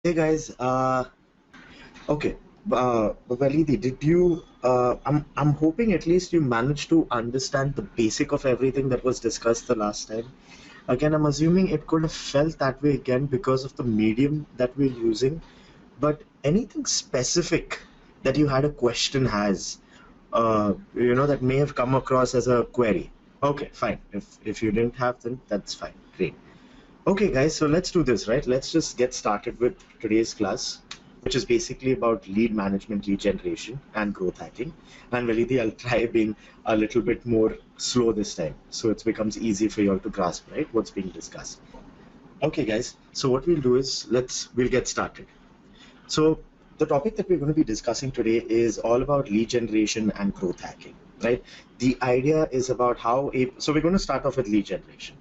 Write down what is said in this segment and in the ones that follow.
Hey guys, okay. Validi, did you? I'm hoping at least you managed to understand the basic of everything that was discussed the last time. Again, I'm assuming it could have felt that way again because of the medium that we're using. But anything specific that you had a question that may have come across as a query. Okay, fine. If you didn't have, then that's fine. Great. Okay, guys, so let's do this, right? Let's just get started with today's class, which is basically about lead management, lead generation, and growth hacking. And Validi, I'll try being a little bit more slow this time, so it becomes easy for you all to grasp, right, what's being discussed. Okay, guys, so what we'll do is we'll get started. So the topic that we're going to be discussing today is all about lead generation and growth hacking, right? The idea is about so we're going to start off with lead generation.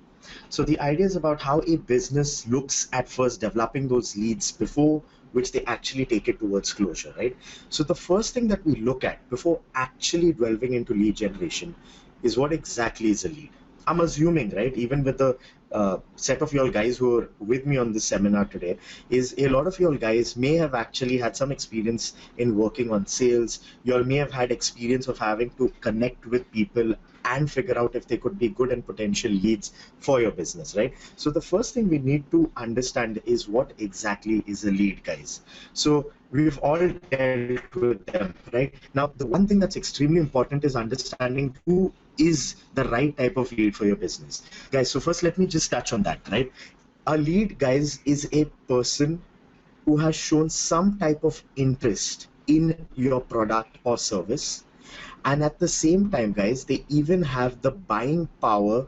So the idea is about how a business looks at first developing those leads before which they actually take it towards closure, right? So the first thing that we look at before actually delving into lead generation is what exactly is a lead. I'm assuming, right, even with the set of y'all guys who are with me on this seminar today, is a lot of y'all guys may have actually had some experience in working on sales. Y'all may have had experience of having to connect with people and figure out if they could be good and potential leads for your business, right? So the first thing we need to understand is what exactly is a lead, guys. So we've all dealt with them, right? Now, the one thing that's extremely important is understanding who is the right type of lead for your business, guys. So first, let me just touch on that, right? A lead, guys, is a person who has shown some type of interest in your product or service, and at the same time, guys, they even have the buying power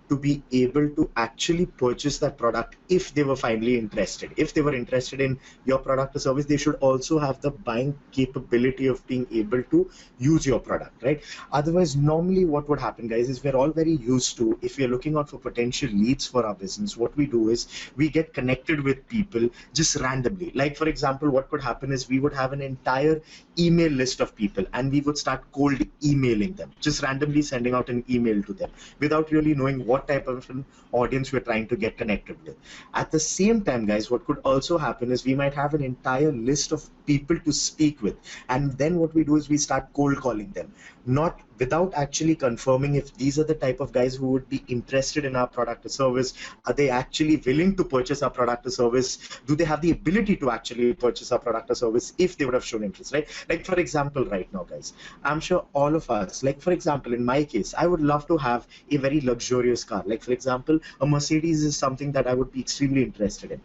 to be able to actually purchase that product if they were finally interested. If they were interested in your product or service, they should also have the buying capability of being able to use your product, right? Otherwise, normally what would happen, guys, is we're all very used to, if we're looking out for potential leads for our business, what we do is we get connected with people just randomly. Like, for example, what could happen is we would have an entire email list of people and we would start cold emailing them, just randomly sending out an email to them without really knowing what type of an audience we're trying to get connected with. At the same time, guys, what could also happen is we might have an entire list of people to speak with, and then what we do is we start cold calling them, not without actually confirming if these are the type of guys who would be interested in our product or service. Are they actually willing to purchase our product or service? Do they have the ability to actually purchase our product or service if they would have shown interest, right? Like, for example, right now, guys, I'm sure all of us, like, for example, in my case, I would love to have a very luxurious car. Like, for example, a Mercedes is something that I would be extremely interested in.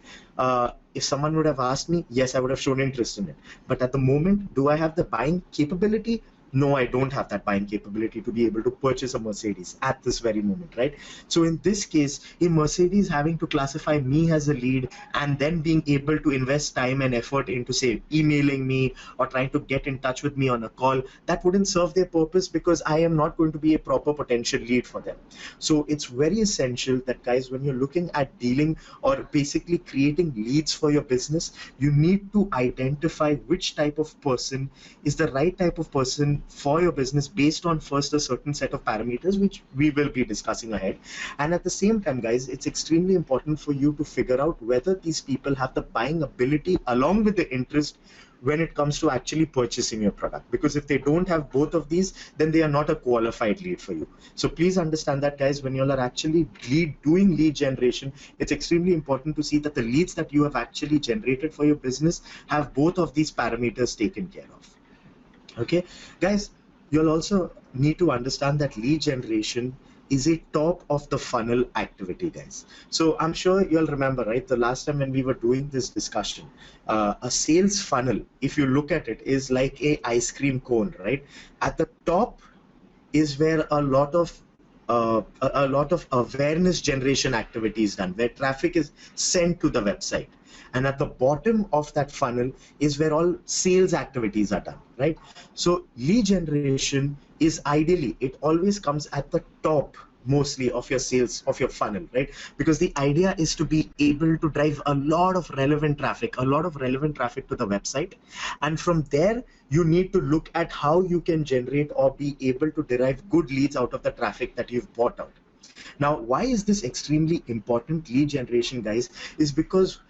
If someone would have asked me, yes, I would have shown interest in it. But at the moment, do I have the buying capability? No, I don't have that buying capability to be able to purchase a Mercedes at this very moment, right? So in this case, a Mercedes having to classify me as a lead and then being able to invest time and effort into, say, emailing me or trying to get in touch with me on a call, that wouldn't serve their purpose because I am not going to be a proper potential lead for them. So it's very essential that, guys, when you're looking at dealing or basically creating leads for your business, you need to identify which type of person is the right type of person for your business based on first a certain set of parameters, which we will be discussing ahead. And at the same time, guys, it's extremely important for you to figure out whether these people have the buying ability along with the interest when it comes to actually purchasing your product. Because if they don't have both of these, then they are not a qualified lead for you. So please understand that, guys, when you all are actually doing lead generation, it's extremely important to see that the leads that you have actually generated for your business have both of these parameters taken care of. Okay, guys, you'll also need to understand that lead generation is a top of the funnel activity, guys. So I'm sure you'll remember, right, the last time when we were doing this discussion, a sales funnel, if you look at it, is like a ice cream cone, right? At the top is where a lot of awareness generation activities done, where traffic is sent to the website, and at the bottom of that funnel is where all sales activities are done, right? So lead generation is ideally, it always comes at the top mostly of your sales of your funnel, right? Because the idea is to be able to drive a lot of relevant traffic to the website, and from there you need to look at how you can generate or be able to derive good leads out of the traffic that you've bought out. Now, why is this extremely important, lead generation, guys? Is because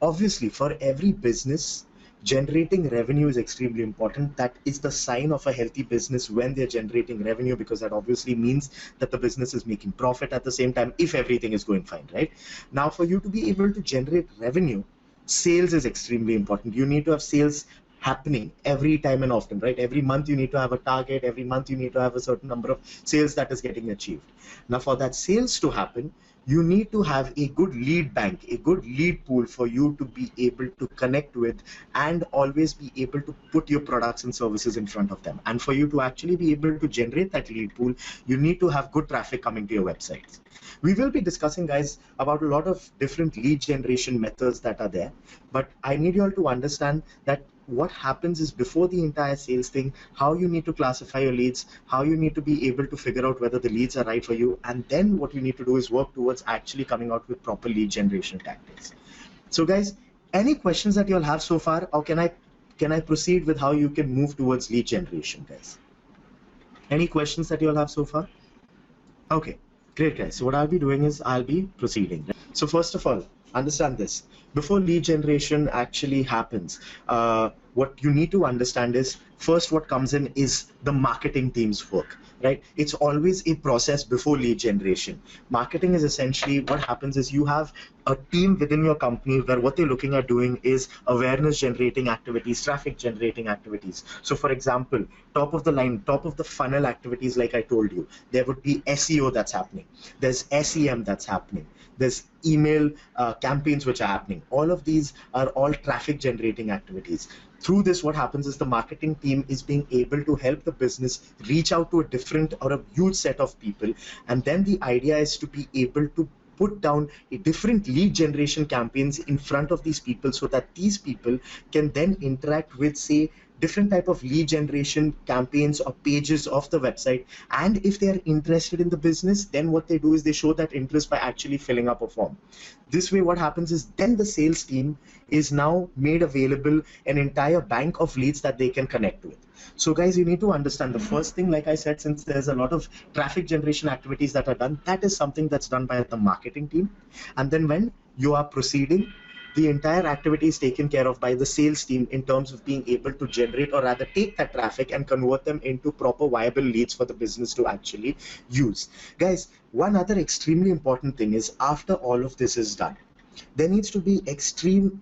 obviously for every business, generating revenue is extremely important. That is the sign of a healthy business when they're generating revenue, because that obviously means that the business is making profit at the same time if everything is going fine, right? Now, for you to be able to generate revenue, sales is extremely important. You need to have sales happening every time and often, right? Every month you need to have a target. Every month you need to have a certain number of sales that is getting achieved. Now, for that sales to happen, you need to have a good lead bank, a good lead pool for you to be able to connect with and always be able to put your products and services in front of them. And for you to actually be able to generate that lead pool, you need to have good traffic coming to your websites. We will be discussing, guys, about a lot of different lead generation methods that are there, but I need you all to understand that what happens is, before the entire sales thing, how you need to classify your leads, how you need to be able to figure out whether the leads are right for you, and then what you need to do is work towards actually coming out with proper lead generation tactics. So guys, any questions that you'll have so far, or can I proceed with how you can move towards lead generation, guys? Any questions that you'll have so far? Okay, great, guys. So what I'll be doing is I'll be proceeding. So first of all, understand this. Before lead generation actually happens, what you need to understand is, first what comes in is the marketing team's work, right? It's always a process before lead generation. Marketing is essentially, what happens is, you have a team within your company where what they're looking at doing is awareness generating activities, traffic generating activities. So for example, top of the line, top of the funnel activities, like I told you, there would be SEO that's happening. There's SEM that's happening. There's email campaigns which are happening. All of these are all traffic generating activities. Through this, what happens is the marketing team is being able to help the business reach out to a different or a huge set of people. And then the idea is to be able to put down a different lead generation campaigns in front of these people, so that these people can then interact with, say, different type of lead generation campaigns or pages of the website. And if they are interested in the business, then what they do is they show that interest by actually filling up a form. This way, what happens is, then the sales team is now made available an entire bank of leads that they can connect with. So guys, you need to understand, the first thing, like I said, since there's a lot of traffic generation activities that are done, that is something that's done by the marketing team. And then when you are proceeding, the entire activity is taken care of by the sales team in terms of being able to generate, or rather take that traffic and convert them into proper viable leads for the business to actually use. Guys, one other extremely important thing is, after all of this is done, there needs to be extreme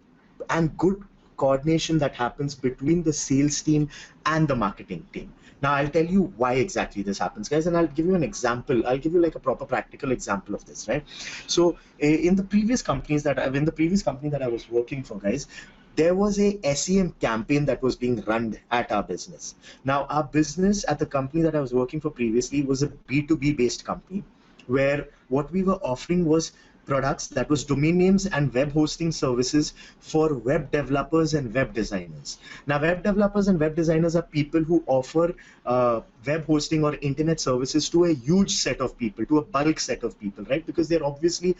and good coordination that happens between the sales team and the marketing team. Now, I'll tell you why exactly this happens, guys, and I'll give you an example. I'll give you like a proper practical example of this, right? So in the previous company that I was working for, guys, there was a SEM campaign that was being run at our business. Now, our business at the company that I was working for previously was a B2B based company, where what we were offering was products that was domain names and web hosting services for web developers and web designers. Now, web developers and web designers are people who offer web hosting or internet services to a huge set of people, to a bulk set of people, right? Because they're obviously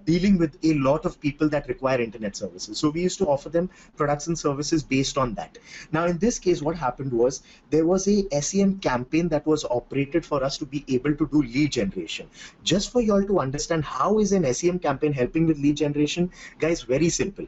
dealing with a lot of people that require internet services. So we used to offer them products and services based on that. Now, in this case, what happened was, there was a SEM campaign that was operated for us to be able to do lead generation. Just for you all to understand, how is an SEM campaign helping with lead generation? Guys, very simple.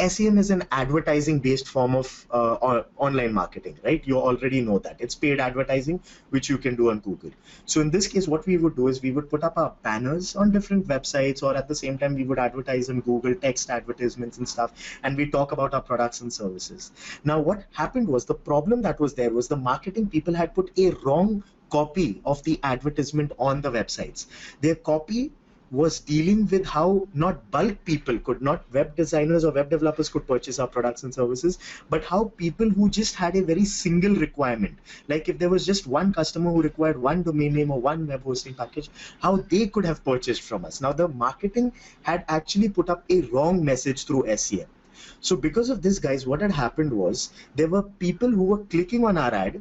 SEM is an advertising based form of online marketing, right? You already know that. It's paid advertising, which you can do on Google. So in this case, what we would do is, we would put up our banners on different websites, or at the same time, we would advertise on Google, text advertisements and stuff, and we talk about our products and services. Now, what happened was, the problem that was there was, the marketing people had put a wrong copy of the advertisement on the websites. Their copy was dealing with how not bulk people could, not web designers or web developers could purchase our products and services, but how people who just had a very single requirement, like if there was just one customer who required one domain name or one web hosting package, how they could have purchased from us. Now, the marketing had actually put up a wrong message through SEM. So because of this, guys, what had happened was, there were people who were clicking on our ad,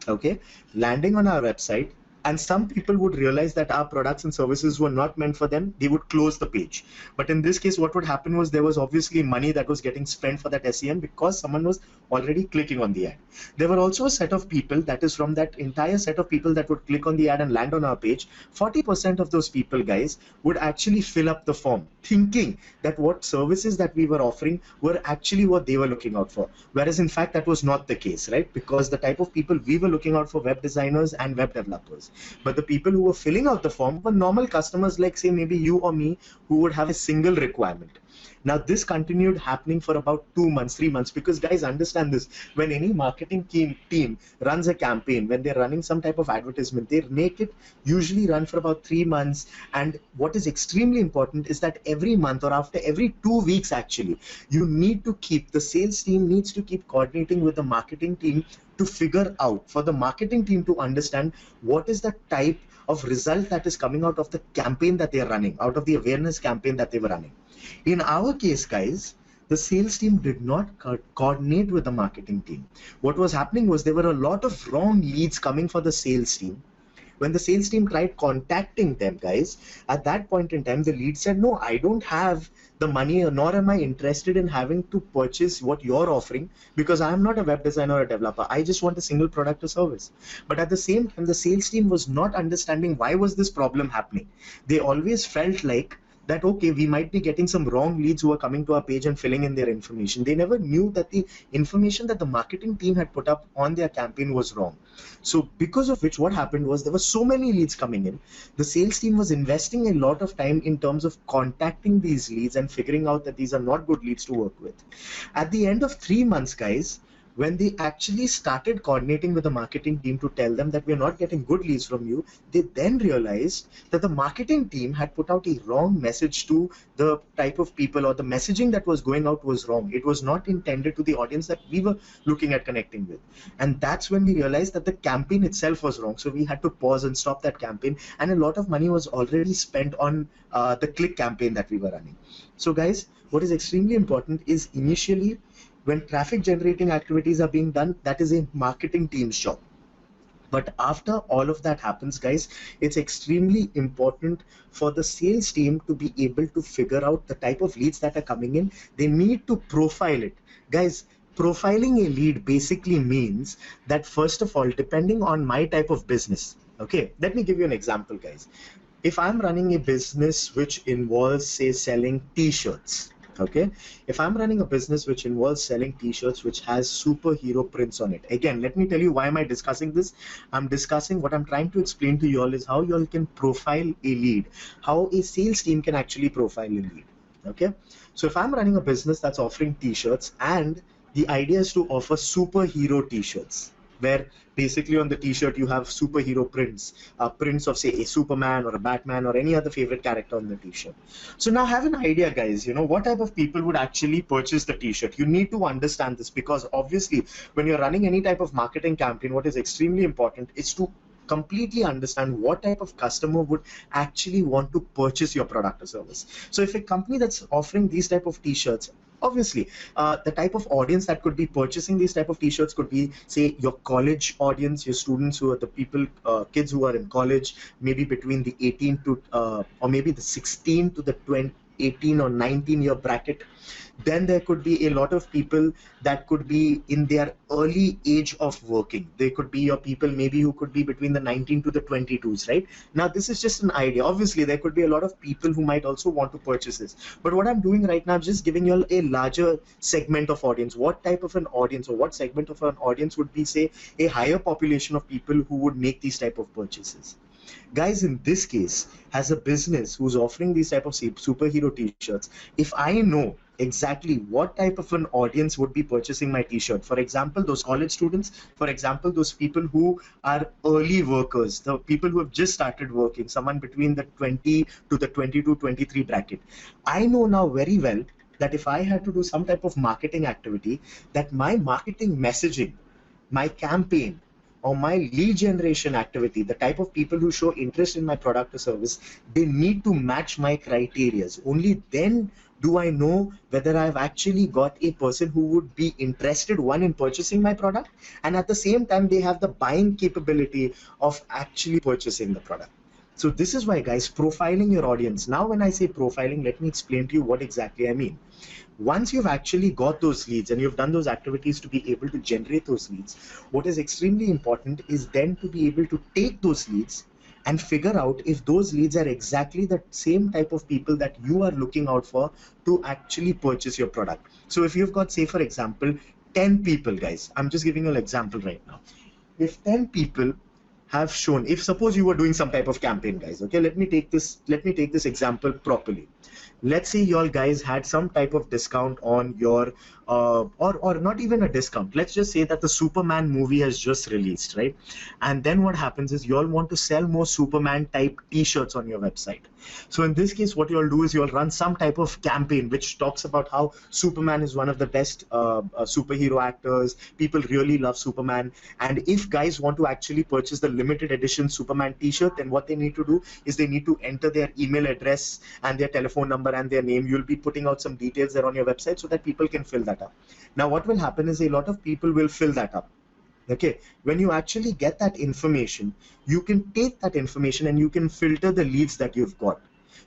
okay, landing on our website, And some people would realize that our products and services were not meant for them. They would close the page. But in this case, what would happen was there was obviously money that was getting spent for that SEM because someone was already clicking on the ad. There were also a set of people, that is from that entire set of people that would click on the ad and land on our page, 40% of those people, guys, would actually fill up the form thinking that what services that we were offering were actually what they were looking out for. Whereas in fact, that was not the case, right? Because the type of people we were looking out for, web designers and web developers. But the people who were filling out the form were normal customers like, say, maybe you or me, who would have a single requirement. Now, this continued happening for about 2 months, 3 months, because guys, understand this. When any marketing team runs a campaign, when they're running some type of advertisement, they make it usually run for about 3 months. And what is extremely important is that every month or after every 2 weeks, actually, the sales team needs to keep coordinating with the marketing team to figure out, for the marketing team to understand what is the type of result that is coming out of the campaign that they're running, out of the awareness campaign that they were running. In our case, guys, the sales team did not coordinate with the marketing team. What was happening was there were a lot of wrong leads coming for the sales team. When the sales team tried contacting them, guys, at that point in time, the lead said, no, I don't have the money, nor am I interested in having to purchase what you're offering, because I'm not a web designer or a developer. I just want a single product or service. But at the same time, the sales team was not understanding why was this problem happening. They always felt like that, okay, we might be getting some wrong leads who are coming to our page and filling in their information. They never knew that the information that the marketing team had put up on their campaign was wrong. So because of which, what happened was there were so many leads coming in. The sales team was investing a lot of time in terms of contacting these leads and figuring out that these are not good leads to work with. At the end of 3 months, guys, when they actually started coordinating with the marketing team to tell them that we're not getting good leads from you, they then realized that the marketing team had put out a wrong message to the type of people, or the messaging that was going out was wrong. It was not intended to the audience that we were looking at connecting with. And that's when we realized that the campaign itself was wrong. So we had to pause and stop that campaign. And a lot of money was already spent on the click campaign that we were running. So guys, what is extremely important is initially, when traffic generating activities are being done, that is a marketing team's job. But after all of that happens, guys, it's extremely important for the sales team to be able to figure out the type of leads that are coming in. They need to profile it. Guys, profiling a lead basically means that, first of all, depending on my type of business, okay, let me give you an example, guys. If I'm running a business which involves, say, selling t-shirts, okay, if I'm running a business which involves selling t-shirts which has superhero prints on it, again, let me tell you, why am I discussing this? I'm discussing, what I'm trying to explain to you all is how you all can profile a lead, how a sales team can actually profile a lead. Okay, so if I'm running a business that's offering t-shirts, and the idea is to offer superhero t-shirts, where basically on the t-shirt you have superhero prints, prints of, say, a Superman or a Batman or any other favorite character on the t-shirt. So now have an idea, guys, what type of people would actually purchase the t-shirt. You need to understand this, because obviously when you're running any type of marketing campaign, what is extremely important is to completely understand what type of customer would actually want to purchase your product or service. So if a company that's offering these type of t-shirts, obviously the type of audience that could be purchasing these type of t-shirts could be, say, your college audience, your students, who are the people, kids who are in college, maybe between the 18 to or maybe the 16 to the 18 or 19 year bracket. Then there could be a lot of people that could be in their early age of working. They could be your people maybe who could be between the 19 to the 22s, right? Now, this is just an idea. Obviously, there could be a lot of people who might also want to purchase this. But what I'm doing right now, I'm just giving you all a larger segment of audience. What type of an audience, or what segment of an audience would be, say, a higher population of people who would make these type of purchases. Guys, in this case, as a business who's offering these type of superhero t-shirts, if I know exactly what type of an audience would be purchasing my t-shirt, for example, those college students, for example, those people who are early workers, the people who have just started working, someone between the 20 to the 22, 23 bracket, I know now very well that if I had to do some type of marketing activity, that my marketing messaging, my campaign or my lead generation activity, the type of people who show interest in my product or service, they need to match my criterias. Only then do I know whether I've actually got a person who would be interested, one, in purchasing my product, and at the same time they have the buying capability of actually purchasing the product. So this is why, guys, profiling your audience. Now when I say profiling, let me explain to you what exactly I mean. Once you've actually got those leads and you've done those activities to be able to generate those leads, what is extremely important is then to be able to take those leads and figure out if those leads are exactly the same type of people that you are looking out for to actually purchase your product. So if you've got, say for example, 10 people, guys, I'm just giving you an example right now. If 10 people have shown, if suppose you were doing some type of campaign, guys, okay, let me take this example properly. Let's say y'all guys had some type of discount on your or not even a discount. Let's just say that the Superman movie has just released, right? And then what happens is y'all want to sell more Superman type t-shirts on your website. So in this case, what you'll do is you'll run some type of campaign which talks about how Superman is one of the best superhero actors. People really love Superman, and if guys want to actually purchase the limited edition Superman t-shirt, then what they need to do is they need to enter their email address and their telephone number and their name. You'll be putting out some details there on your website so that people can fill that up. Now what will happen is a lot of people will fill that up. Okay, when you actually get that information, you can take that information and you can filter the leads that you've got.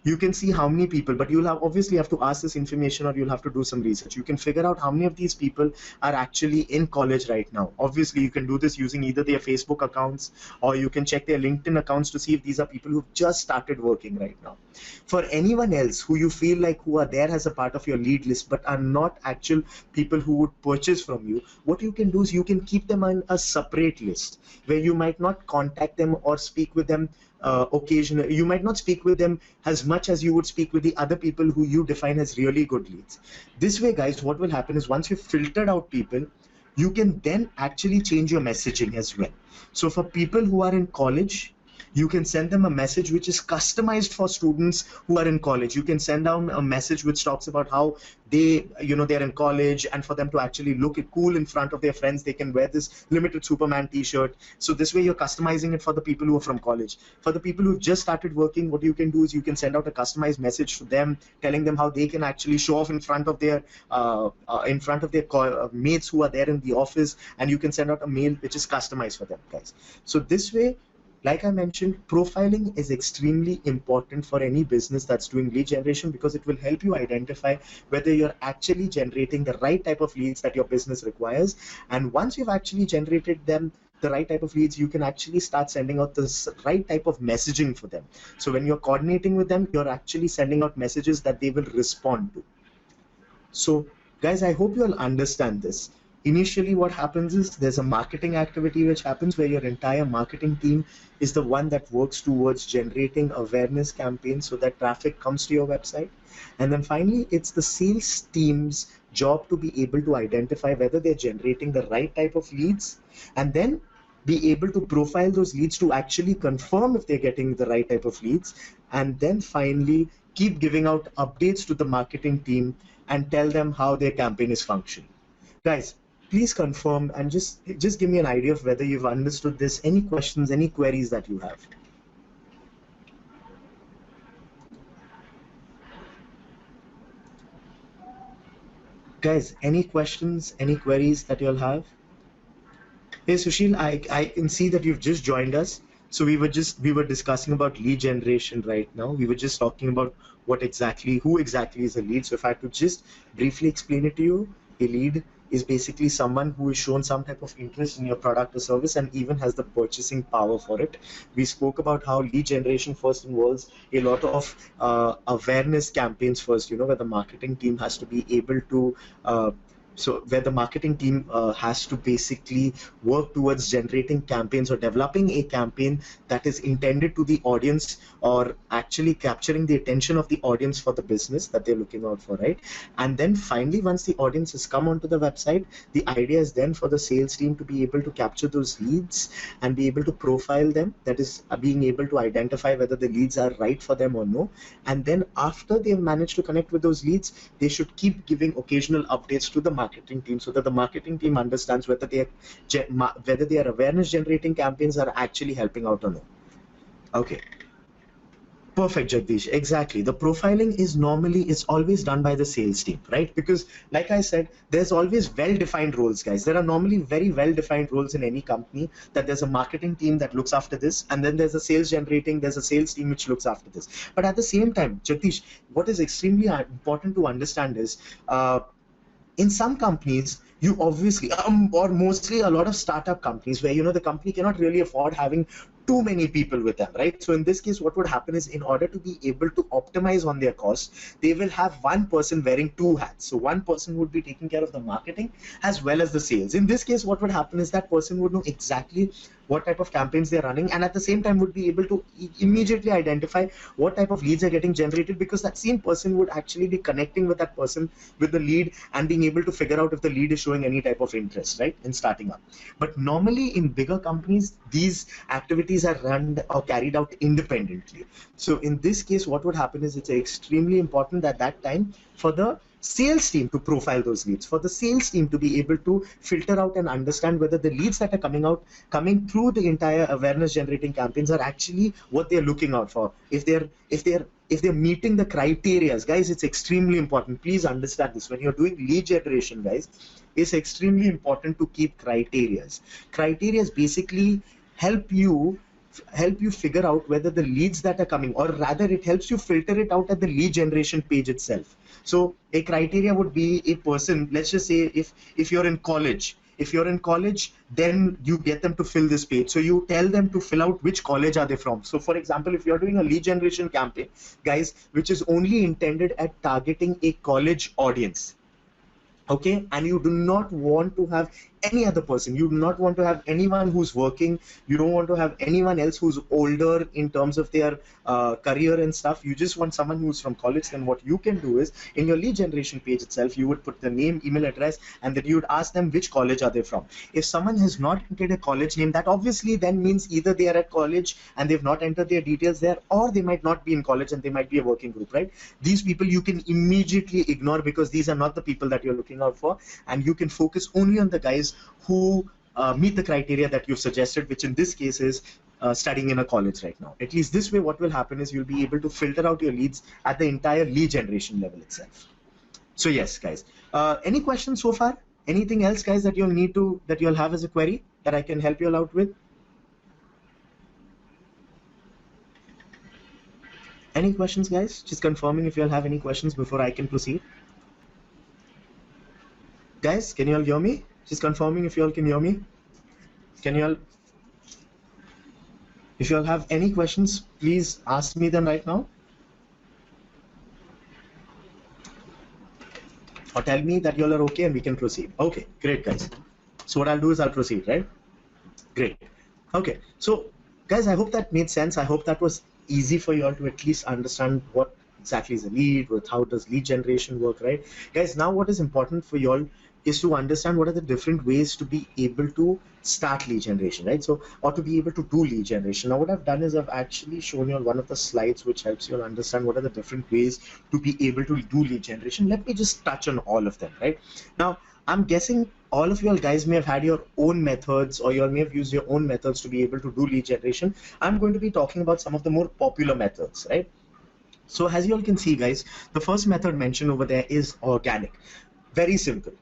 You can see how many people, but you'll obviously have to ask this information, or you'll have to do some research. You can figure out how many of these people are actually in college right now. Obviously, you can do this using either their Facebook accounts, or you can check their LinkedIn accounts to see if these are people who've just started working right now. For anyone else who you feel like who are there as a part of your lead list but are not actual people who would purchase from you, what you can do is you can keep them on a separate list where you might not contact them or speak with them occasionally. You might not speak with them as much as you would speak with the other people who you define as really good leads. This way, guys, what will happen is once you've filtered out people, you can then actually change your messaging as well. So for people who are in college, you can send them a message which is customized for students who are in college. You can send down a message which talks about how they, they're in college, and for them to actually look cool in front of their friends, they can wear this limited Superman t-shirt. So this way you're customizing it for the people who are from college. For the people who've just started working, what you can do is you can send out a customized message to them, telling them how they can actually show off in front of their mates who are there in the office, and you can send out a mail which is customized for them, guys. So this way, like I mentioned, profiling is extremely important for any business that's doing lead generation, because it will help you identify whether you're actually generating the right type of leads that your business requires. And once you've actually generated them, the right type of leads, you can actually start sending out the right type of messaging for them. So when you're coordinating with them, you're actually sending out messages that they will respond to. So guys, I hope you all understand this. Initially, what happens is there's a marketing activity which happens where your entire marketing team is the one that works towards generating awareness campaigns so that traffic comes to your website. And then finally, it's the sales team's job to be able to identify whether they're generating the right type of leads, and then be able to profile those leads to actually confirm if they're getting the right type of leads, and then finally keep giving out updates to the marketing team and tell them how their campaign is functioning. Guys, please confirm and just give me an idea of whether you've understood this. Any questions, any queries that you have? Guys, any questions, any queries that you'll have? Hey Sushil, I can see that you've just joined us. So we were discussing about lead generation right now. We were just talking about who exactly is a lead. So if I had to just briefly explain it to you, a lead is basically someone who is shown some type of interest in your product or service and even has the purchasing power for it. We spoke about how lead generation first involves a lot of awareness campaigns first, where the marketing team has to be able to has to basically work towards generating campaigns or developing a campaign that is intended to the audience, or actually capturing the attention of the audience for the business that they're looking out for, right? And then finally, once the audience has come onto the website, the idea is then for the sales team to be able to capture those leads and be able to profile them, that is being able to identify whether the leads are right for them or no. And then after they've managed to connect with those leads, they should keep giving occasional updates to the marketing team so that the marketing team understands whether their awareness generating campaigns are actually helping out or no. Okay. Perfect, Jagdish. Exactly. The profiling is always done by the sales team, right? Because like I said, there's always well-defined roles, guys. There are normally very well-defined roles in any company, that there's a marketing team that looks after this, and then there's there's a sales team which looks after this. But at the same time, Jagdish, what is extremely important to understand is, in some companies, you obviously, or mostly a lot of startup companies where, the company cannot really afford having too many people with them, right? So in this case, what would happen is, in order to be able to optimize on their costs, they will have one person wearing two hats. So one person would be taking care of the marketing as well as the sales. In this case, what would happen is that person would know exactly what type of campaigns they're running, and at the same time would be able to immediately identify what type of leads are getting generated, because that same person would actually be connecting with that person, with the lead, and being able to figure out if the lead is showing any type of interest, right, in starting up. But normally in bigger companies, these activities are run or carried out independently. So in this case, what would happen is, it's extremely important at that time for the sales team to profile those leads, for the sales team to be able to filter out and understand whether the leads that are coming through the entire awareness generating campaigns are actually what they're looking out for. If they're meeting the criteria, guys, it's extremely important. Please understand this. When you're doing lead generation, guys, it's extremely important to keep criteria. Criteria basically help you figure out whether the leads that are coming, or rather it helps you filter it out at the lead generation page itself. So a criteria would be a person, let's just say, if you're in college, then you get them to fill this page. So you tell them to fill out which college are they from. So for example, if you're doing a lead generation campaign, guys, which is only intended at targeting a college audience, okay, and you do not want to have any other person, you do not want to have anyone who's working, you don't want to have anyone else who's older in terms of their career and stuff, you just want someone who's from college, then what you can do is, in your lead generation page itself, you would put the name, email address, and then you would ask them which college are they from. If someone has not entered a college name, that obviously then means either they are at college and they've not entered their details there, or they might not be in college and they might be a working group, right? These people you can immediately ignore, because these are not the people that you're looking out for, and you can focus only on the guys who meet the criteria that you've suggested, which in this case is studying in a college right now. At least this way, what will happen is, you'll be able to filter out your leads at the entire lead generation level itself. So yes, guys, any questions so far? Anything else, guys, that you'll have as a query that I can help you all out with? Any questions, guys? Just confirming if you all have any questions before I can proceed. Guys, can you all hear me? Just confirming if you all can hear me. Can you all, if you all have any questions, please ask me them right now. Or tell me that you all are okay and we can proceed. Okay, great, guys. So what I'll do is I'll proceed, right? Great. Okay, so guys, I hope that made sense. I hope that was easy for you all to at least understand what exactly is a lead, with how does lead generation work, right? Guys, now what is important for you all is to understand what are the different ways to be able to start lead generation, right? So, or to be able to do lead generation. Now, what I've done is I've actually shown you on one of the slides which helps you all understand what are the different ways to be able to do lead generation. Let me just touch on all of them, right? Now, I'm guessing all of you all guys may have had your own methods, or you all may have used your own methods to be able to do lead generation. I'm going to be talking about some of the more popular methods, right? So as you all can see, guys, the first method mentioned over there is organic. Very simple.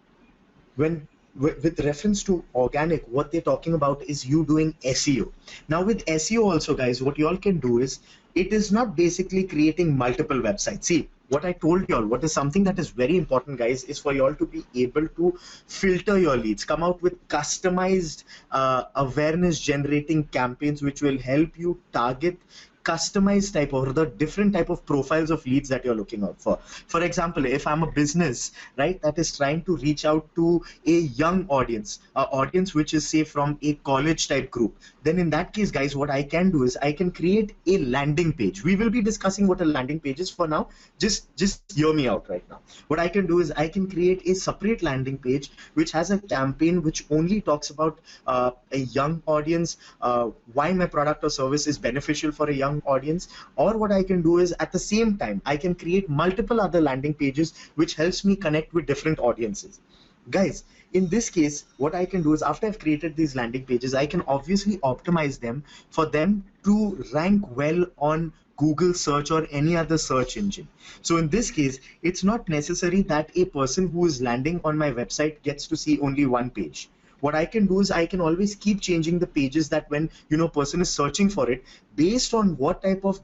With reference to organic, what they're talking about is you doing SEO. Now with SEO also, guys, what you all can do is, it is not basically creating multiple websites. See, what I told you all, what is something that is very important, guys, is for you all to be able to filter your leads, come out with customized awareness generating campaigns which will help you target customized type or the different type of profiles of leads that you're looking out for. For example, if I'm a business, right, that is trying to reach out to a young audience, audience which is say from a college type group, then in that case, guys, what I can do is I can create a landing page. We will be discussing what a landing page is. For now, just hear me out right now. What I can do is I can create a separate landing page which has a campaign which only talks about a young audience, why my product or service is beneficial for a young audience. Or what I can do is, at the same time, I can create multiple other landing pages which helps me connect with different audiences. Guys, in this case, what I can do is after I've created these landing pages, I can obviously optimize them for them to rank well on Google search or any other search engine. So in this case, it's not necessary that a person who is landing on my website gets to see only one page. What I can do is I can always keep changing the pages that when person is searching for it, based on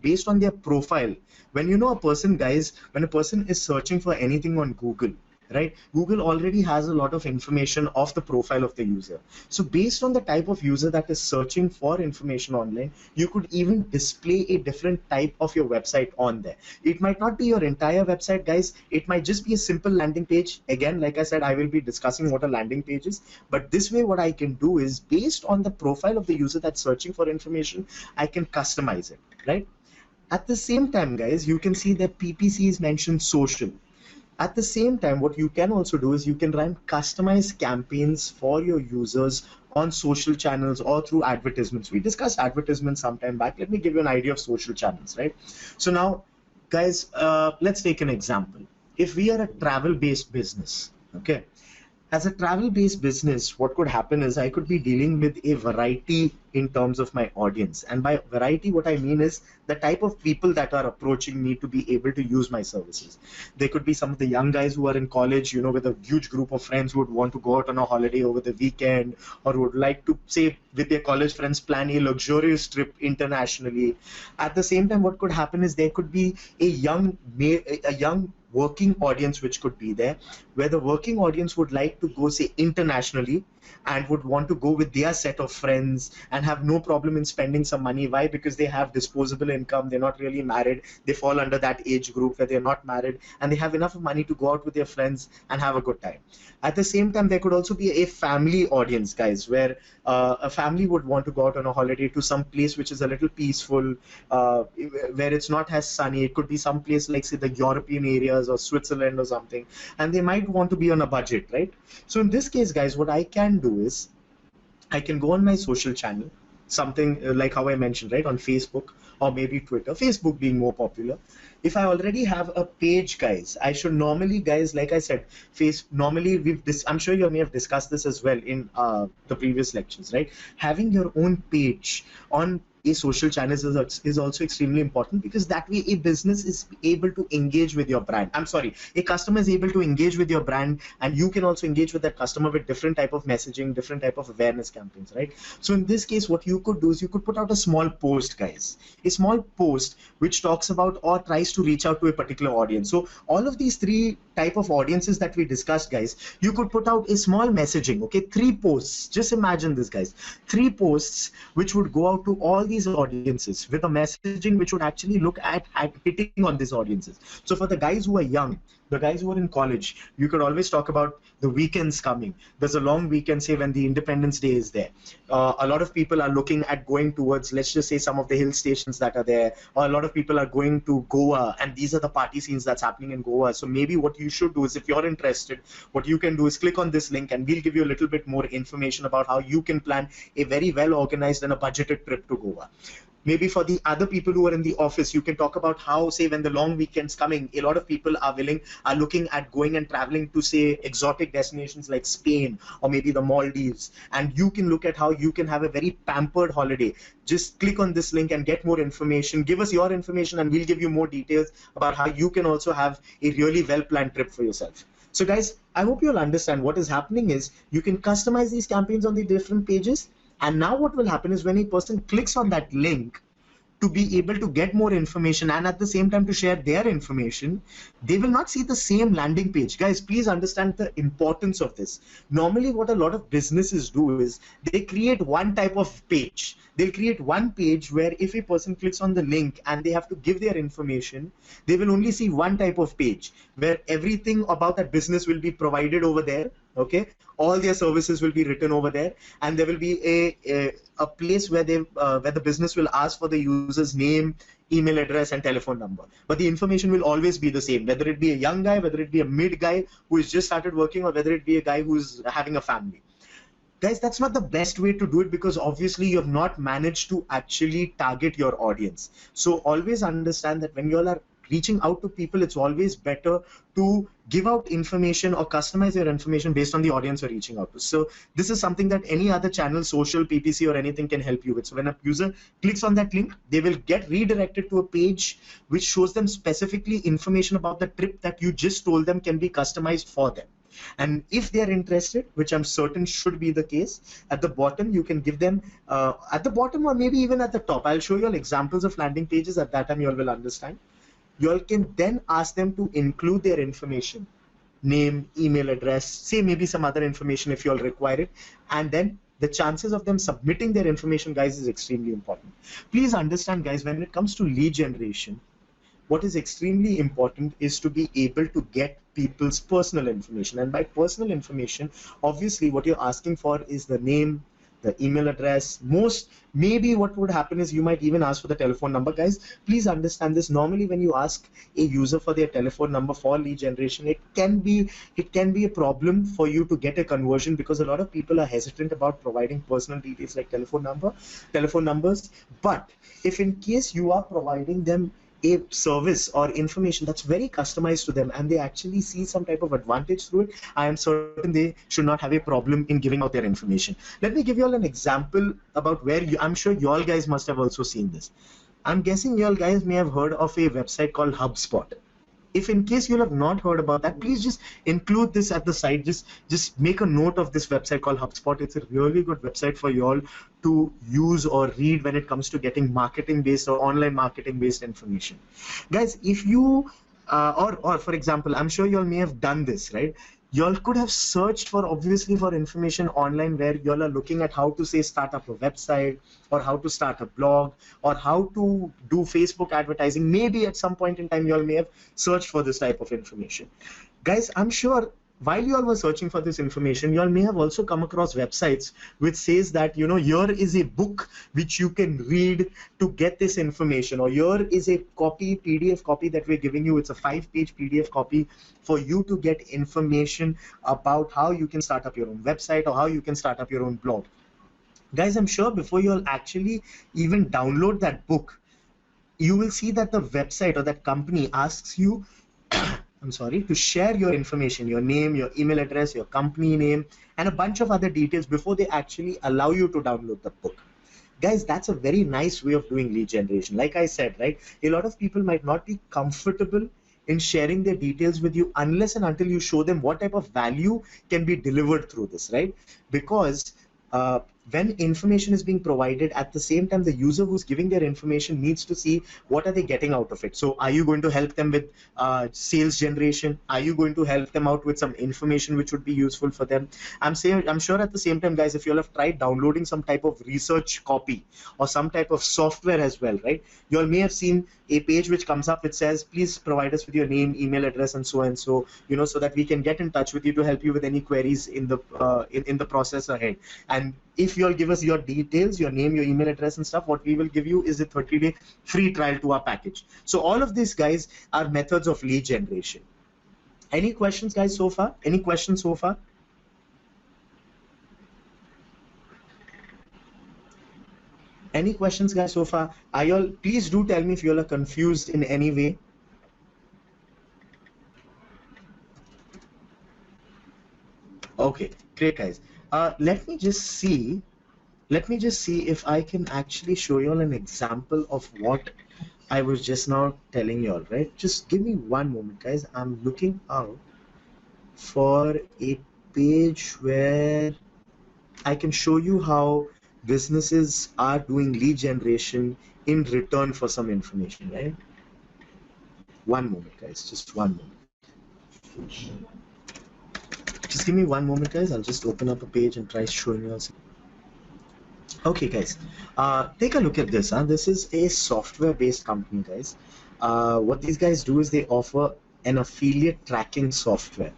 based on their profile. When a person, guys, when a person is searching for anything on Google, right, Google already has a lot of information of the profile of the user. So based on the type of user that is searching for information online, you could even display a different type of your website on there. It might not be your entire website, guys. It might just be a simple landing page. Again, like I said, I will be discussing what a landing page is, but this way what I can do is, based on the profile of the user that's searching for information, I can customize it, right? At the same time, guys, you can see that PPC is mentioned social. At the same time, what you can also do is you can run customized campaigns for your users on social channels or through advertisements. We discussed advertisements some time back. Let me give you an idea of social channels, right? So now, guys, let's take an example. If we are a travel-based business, okay, as a travel-based business, what could happen is I could be dealing with a variety in terms of my audience. And by variety, what I mean is the type of people that are approaching me to be able to use my services. There could be some of the young guys who are in college, with a huge group of friends who would want to go out on a holiday over the weekend, or would like to, say, with their college friends, plan a luxurious trip internationally. At the same time, what could happen is there could be a young working audience which could be there, where the working audience would like to go, say, internationally, and would want to go with their set of friends and have no problem in spending some money. Why? Because they have disposable income, they're not really married, they fall under that age group where they're not married, and they have enough money to go out with their friends and have a good time. At the same time, there could also be a family audience, guys, where a family would want to go out on a holiday to some place which is a little peaceful, where it's not as sunny. It could be some place like, say, the European areas or Switzerland or something, and they might want to be on a budget, right? So in this case, guys, what I can do is I can go on my social channel, something like how I mentioned, right, on Facebook or maybe Twitter, Facebook being more popular. If I already have a page, guys, I should normally, guys, like I said, normally I'm sure you may have discussed this as well in the previous lectures, right? Having your own page on a social channel is also extremely important, because that way a business is able to engage with your brand. I'm sorry, a customer is able to engage with your brand, and you can also engage with that customer with different type of messaging, different type of awareness campaigns, right? So in this case, what you could do is you could put out a small post, guys, a small post which talks about or tries to reach out to a particular audience. So all of these three type of audiences that we discussed, guys, you could put out a small messaging, okay, 3 posts. Just imagine this, guys, 3 posts which would go out to all these audiences with a messaging which would actually look at hitting on these audiences. So for the guys who are young, the guys who are in college, you could always talk about the weekends coming. There's a long weekend, say when the Independence Day is there. A lot of people are looking at going towards, let's just say, some of the hill stations that are there, or a lot of people are going to Goa, and these are the party scenes that's happening in Goa. So maybe what you should do is, if you're interested, what you can do is click on this link, and we'll give you a little bit more information about how you can plan a very well organized and a budgeted trip to Goa. Maybe for the other people who are in the office, you can talk about how, say, when the long weekend's coming, a lot of people are looking at going and traveling to, say, exotic destinations like Spain or maybe the Maldives. And you can look at how you can have a very pampered holiday. Just click on this link and get more information. Give us your information and we'll give you more details about how you can also have a really well-planned trip for yourself. So guys, I hope you'll understand what is happening is you can customize these campaigns on the different pages. And now what will happen is when a person clicks on that link to be able to get more information and at the same time to share their information, they will not see the same landing page. Guys, please understand the importance of this. Normally what a lot of businesses do is they create one type of page. They'll create one page where if a person clicks on the link and they have to give their information, they will only see one type of page where everything about that business will be provided over there. Okay, all their services will be written over there, and there will be a place where the business will ask for the user's name, email address, and telephone number. But the information will always be the same, whether it be a young guy, whether it be a mid guy who has just started working, or whether it be a guy who's having a family. Guys, that's not the best way to do it, because obviously you have not managed to actually target your audience. So always understand that when you all are reaching out to people, it's always better to give out information or customize your information based on the audience you're reaching out to. So this is something that any other channel, social, PPC, or anything can help you with. So when a user clicks on that link, they will get redirected to a page which shows them specifically information about the trip that you just told them can be customized for them. And if they are interested, which I'm certain should be the case, at the bottom you can give them, at the bottom or maybe even at the top, I'll show you all examples of landing pages. At that time you all will understand. You all can then ask them to include their information, name, email address, say maybe some other information if you all require it, and then the chances of them submitting their information, guys, is extremely important. Please understand, guys, when it comes to lead generation, what is extremely important is to be able to get people's personal information. And by personal information, obviously what you're asking for is the name, the email address. Maybe what would happen is you might even ask for the telephone number. Guys, please understand this. Normally when you ask a user for their telephone number for lead generation, it can be a problem for you to get a conversion, because a lot of people are hesitant about providing personal details like telephone numbers. But if in case you are providing them a service or information that's very customized to them and they actually see some type of advantage through it, I am certain they should not have a problem in giving out their information. Let me give you all an example about where I'm sure you all guys must have also seen this. I'm guessing you all guys may have heard of a website called HubSpot. If in case you'll have not heard about that, please just include this at the side. Just make a note of this website called HubSpot. It's a really good website for you all to use or read when it comes to getting marketing based or online marketing based information. Guys, if you or for example, I'm sure you all may have done this, right? Y'all could have searched for, obviously, for information online where y'all are looking at how to, say, start up a website or how to start a blog or how to do Facebook advertising. Maybe at some point in time y'all may have searched for this type of information. Guys, I'm sure while you all were searching for this information, you all may have also come across websites which says that, you know, here is a book which you can read to get this information, or here is a copy, PDF copy that we're giving you. It's a 5-page PDF copy for you to get information about how you can start up your own website or how you can start up your own blog. Guys, I'm sure before you all actually even download that book, you will see that the website or that company asks you to share your information, your name, your email address, your company name, and a bunch of other details before they actually allow you to download the book. Guys, that's a very nice way of doing lead generation. Like I said, right, a lot of people might not be comfortable in sharing their details with you unless and until you show them what type of value can be delivered through this, right? Because when information is being provided, at the same time the user who's giving their information needs to see what are they getting out of it. So are you going to help them with sales generation? Are you going to help them out with some information which would be useful for them? I'm sure at the same time, guys, if you all have tried downloading some type of research copy or some type of software as well, right, you all may have seen a page which comes up which says, please provide us with your name, email address, and so, you know, so that we can get in touch with you to help you with any queries in the in the process ahead. And if you all give us your details, your name, your email address and stuff, what we will give you is a 30-day free trial to our package. So all of these, guys, are methods of lead generation. Any questions, guys, so far? Any questions so far? Any questions, guys, so far? Are you all, please do tell me if you all are confused in any way. Okay, great, guys. Let me just see if I can actually show you all an example of what I was just now telling you all, right? Just give me one moment, guys. I'm looking out for a page where I can show you how businesses are doing lead generation in return for some information, right? One moment, guys, just one moment. Just give me one moment, guys. I'll just open up a page and try showing you all. Okay, guys, take a look at this. This is a software-based company, guys. What these guys do is they offer an affiliate tracking software.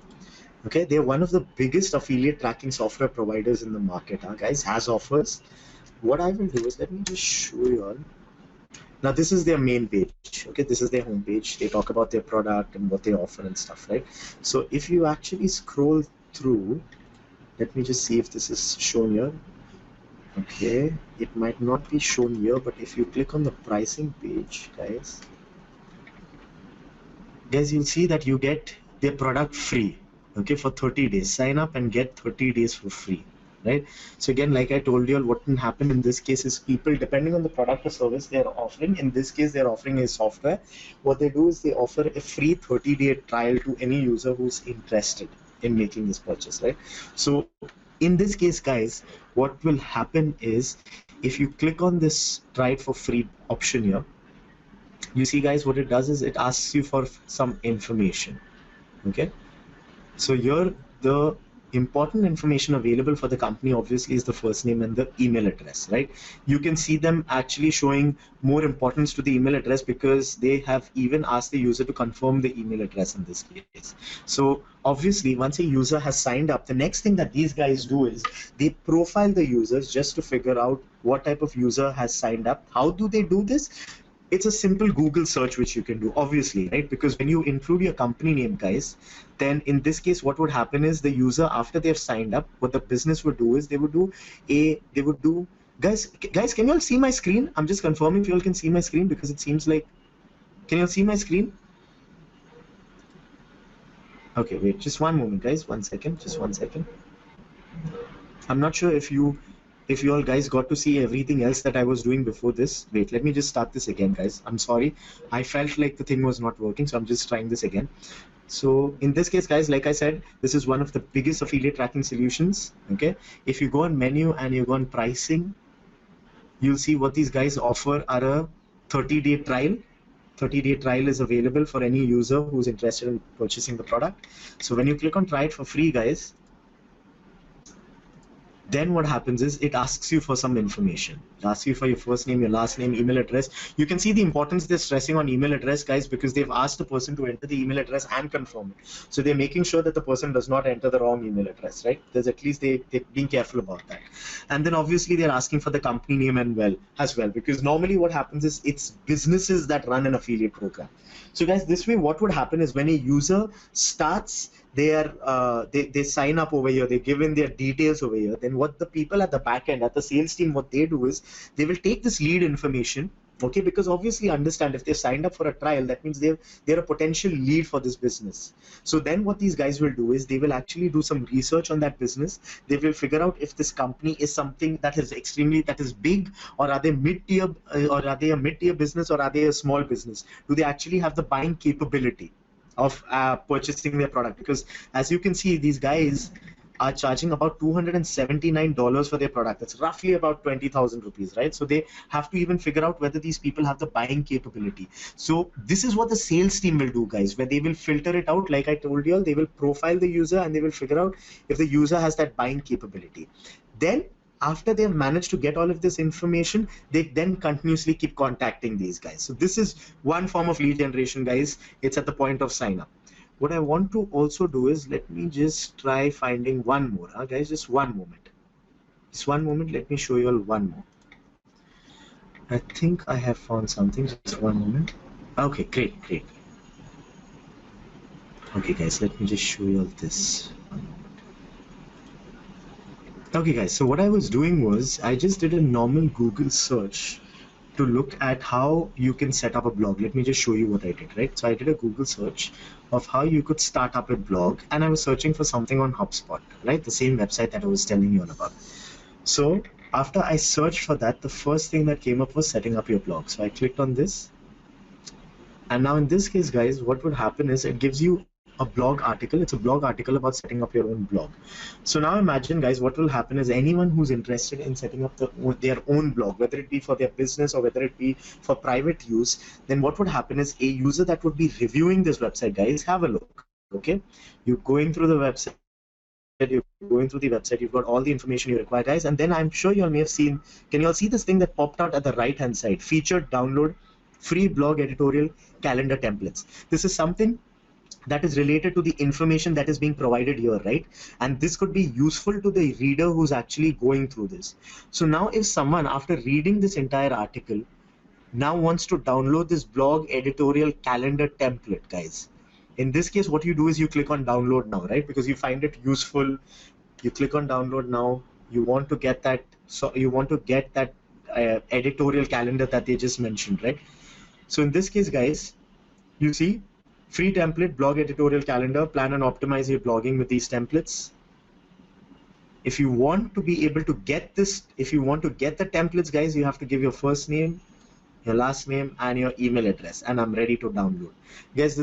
Okay, they're one of the biggest affiliate tracking software providers in the market, guys, has offers. What I will do is, let me just show you all. Now, this is their main page. Okay, this is their home page. They talk about their product and what they offer and stuff, right? So if you actually scroll through, let me just see if this is shown here. Okay, it might not be shown here, but if you click on the pricing page, guys, guys, you'll see that you get their product free, okay, for 30 days. Sign up and get 30 days for free, right? So again, like I told you, what can happen in this case is people, depending on the product or service they're offering, in this case, they're offering a software. What they do is they offer a free 30-day trial to any user who's interested in making this purchase, right? So in this case, guys, what will happen is if you click on this try it for free option here, you see, guys, what it does is it asks you for some information. Okay, so here the important information available for the company obviously is the first name and the email address, right? You can see them actually showing more importance to the email address because they have even asked the user to confirm the email address in this case. So obviously once a user has signed up, the next thing that these guys do is they profile the users just to figure out what type of user has signed up. How do they do this? It's a simple Google search which you can do, obviously, right? Because when you include your company name, guys, then in this case, what would happen is the user, after they've signed up, what the business would do is they would do, guys, can you all see my screen? I'm just confirming if you all can see my screen because it seems like, can you all see my screen? Okay, wait, just one moment, guys, 1 second, just 1 second. I'm not sure if you all guys got to see everything else that I was doing before this. Wait, let me just start this again, guys. I'm sorry. I felt like the thing was not working, so I'm just trying this again. So in this case, guys, like I said, this is one of the biggest affiliate tracking solutions. Okay, if you go on menu and you go on pricing, you'll see what these guys offer are a 30-day trial. 30-day trial is available for any user who's interested in purchasing the product. So when you click on try it for free, guys, then what happens is it asks you for some information. It asks you for your first name, your last name, email address. You can see the importance they're stressing on email address, guys, because they've asked the person to enter the email address and confirm it. So they're making sure that the person does not enter the wrong email address, right? There's at least they're being careful about that. And then obviously they're asking for the company name as well, because normally what happens is it's businesses that run an affiliate program. So guys, this way what would happen is when a user starts they sign up over here, they give in their details over here, then what the people at the back end, at the sales team, what they do is they will take this lead information, okay, because obviously understand if they signed up for a trial, that means they're a potential lead for this business. So then what these guys will do is they will actually do some research on that business. They will figure out if this company is something that is big, or are they mid-tier, or are they a mid-tier business, or are they a small business? Do they actually have the buying capability of purchasing their product? Because as you can see, these guys are charging about $279 for their product. That's roughly about 20,000 rupees, right? So they have to even figure out whether these people have the buying capability. So this is what the sales team will do, guys, where they will filter it out. Like I told you all, they will profile the user and they will figure out if the user has that buying capability. Then after they've managed to get all of this information, they then continuously keep contacting these guys. So this is one form of lead generation, guys. It's at the point of sign up. What I want to also do is, let me just try finding one more, guys, just one moment. Just one moment, let me show you all one more. I think I have found something, just one moment. Okay, great. Okay, guys, let me just show you all this. Okay, guys, so what I was doing was I just did a normal Google search to look at how you can set up a blog. Let me just show you what I did, right? So I did a Google search of how you could start up a blog, and I was searching for something on HubSpot, right? The same website that I was telling you all about. So after I searched for that, the first thing that came up was setting up your blog. So I clicked on this. And now in this case, guys, what would happen is it gives you a blog article. It's a blog article about setting up your own blog. So now imagine, guys, what will happen is anyone who's interested in setting up their own blog, whether it be for their business or whether it be for private use, then what would happen is a user that would be reviewing this website, guys, have a look, okay? You're going through the website, you've got all the information you require, guys, and then I'm sure you all may have seen, can you all see this thing that popped out at the right hand side? Featured download free blog editorial calendar templates. This is something that is related to the information that is being provided here, right? And this could be useful to the reader who's actually going through this. So now if someone, after reading this entire article, now wants to download this blog editorial calendar template, guys, in this case, what you do is you click on download now, right? Because you find it useful. You click on download now. You want to get that. So you want to get that editorial calendar that they just mentioned, right? So in this case, guys, you see, Free template, blog editorial calendar, plan and optimize your blogging with these templates. If you want to be able to get this, if you want to get the templates, guys, you have to give your first name, your last name, and your email address, and I'm ready to download. Guys,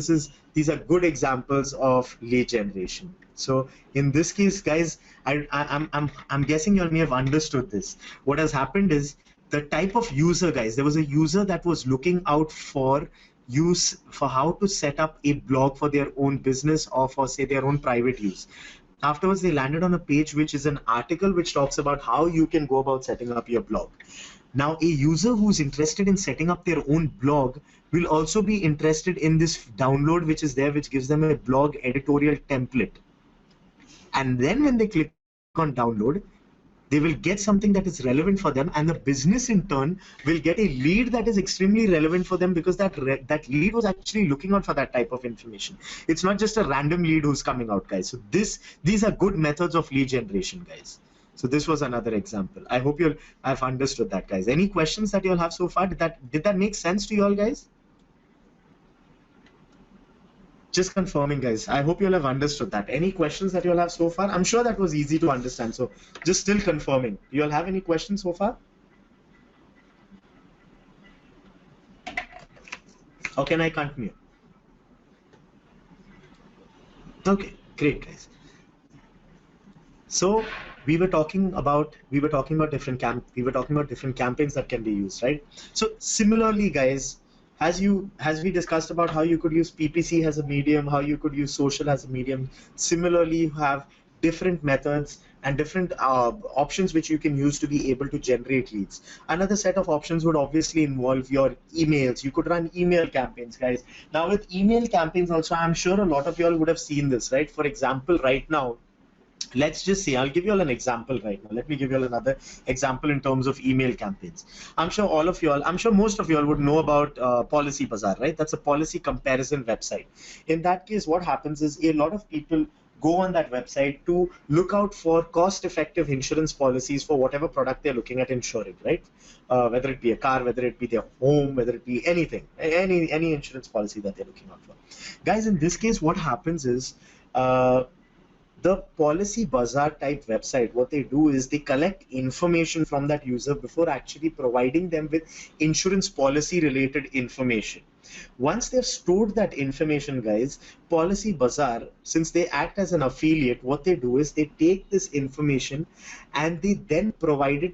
these are good examples of lead generation. So in this case, guys, I'm guessing you may have understood this. What has happened is the type of user, guys, there was a user that was looking out for how to set up a blog for their own business or for, say, their own private use. Afterwards, they landed on a page which is an article which talks about how you can go about setting up your blog. Now, a user who's interested in setting up their own blog will also be interested in this download which is there, which gives them a blog editorial template. And then when they click on download, they will get something that is relevant for them, and the business in turn will get a lead that is extremely relevant for them, because that lead was actually looking out for that type of information. It's not just a random lead who's coming out, guys. So these are good methods of lead generation, guys. So this was another example. I hope I've understood that, guys. Any questions that you all have so far? Did that make sense to you all, guys? Just confirming, guys. I hope you all have understood that. Any questions that you all have so far? I'm sure that was easy to understand. So just still confirming. Do you all have any questions so far? Or can I continue? Okay, great, guys. So we were talking about different campaigns that can be used, right? So similarly, guys, as we discussed about how you could use PPC as a medium, how you could use social as a medium, similarly you have different methods and different options which you can use to be able to generate leads. Another set of options would obviously involve your emails. You could run email campaigns, guys. Now with email campaigns also, I'm sure a lot of you all would have seen this, right? For example, right now, let's just say, I'll give you all an example right now. Let me give you all another example in terms of email campaigns. I'm sure most of you all would know about Policy Bazaar, right? That's a policy comparison website. In that case, what happens is a lot of people go on that website to look out for cost-effective insurance policies for whatever product they're looking at insuring, right? Whether it be a car, whether it be their home, whether it be anything, any insurance policy that they're looking out for. Guys, in this case, what happens is, the Policy Bazaar type website, what they do is they collect information from that user before actually providing them with insurance policy related information. Once they've stored that information, guys, Policy Bazaar, since they act as an affiliate, what they do is they take this information and they then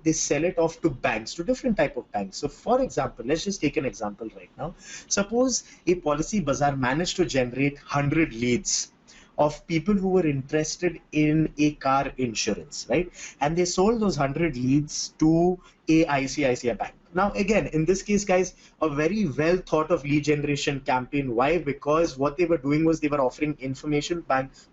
they sell it off to banks, to different type of banks. So for example, let's just take an example right now. Suppose a Policy Bazaar managed to generate 100 leads of people who were interested in a car insurance, right? And they sold those 100 leads to a ICICI bank. Now, again, in this case, guys, a very well thought of lead generation campaign. Why? Because what they were doing was they were offering information.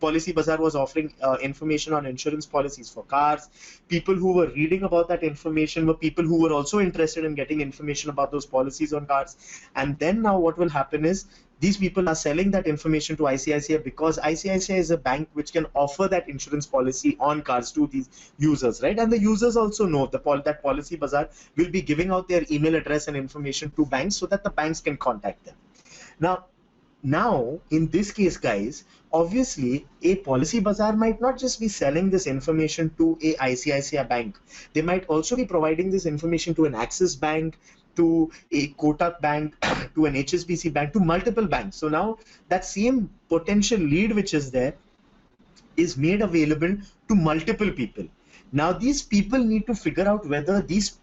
Policy Bazaar was offering information on insurance policies for cars. People who were reading about that information were people who were also interested in getting information about those policies on cars. And then now what will happen is, these people are selling that information to ICICI because ICICI is a bank which can offer that insurance policy on cars to these users, right? And the users also know that Policy Bazaar will be giving out their email address and information to banks so that the banks can contact them. Now, in this case, guys, obviously a Policy Bazaar might not just be selling this information to a ICICI bank. They might also be providing this information to an Axis Bank, to a Kotak Bank, to an HSBC Bank, to multiple banks. So now that same potential lead which is there is made available to multiple people. Now these people need to figure out whether these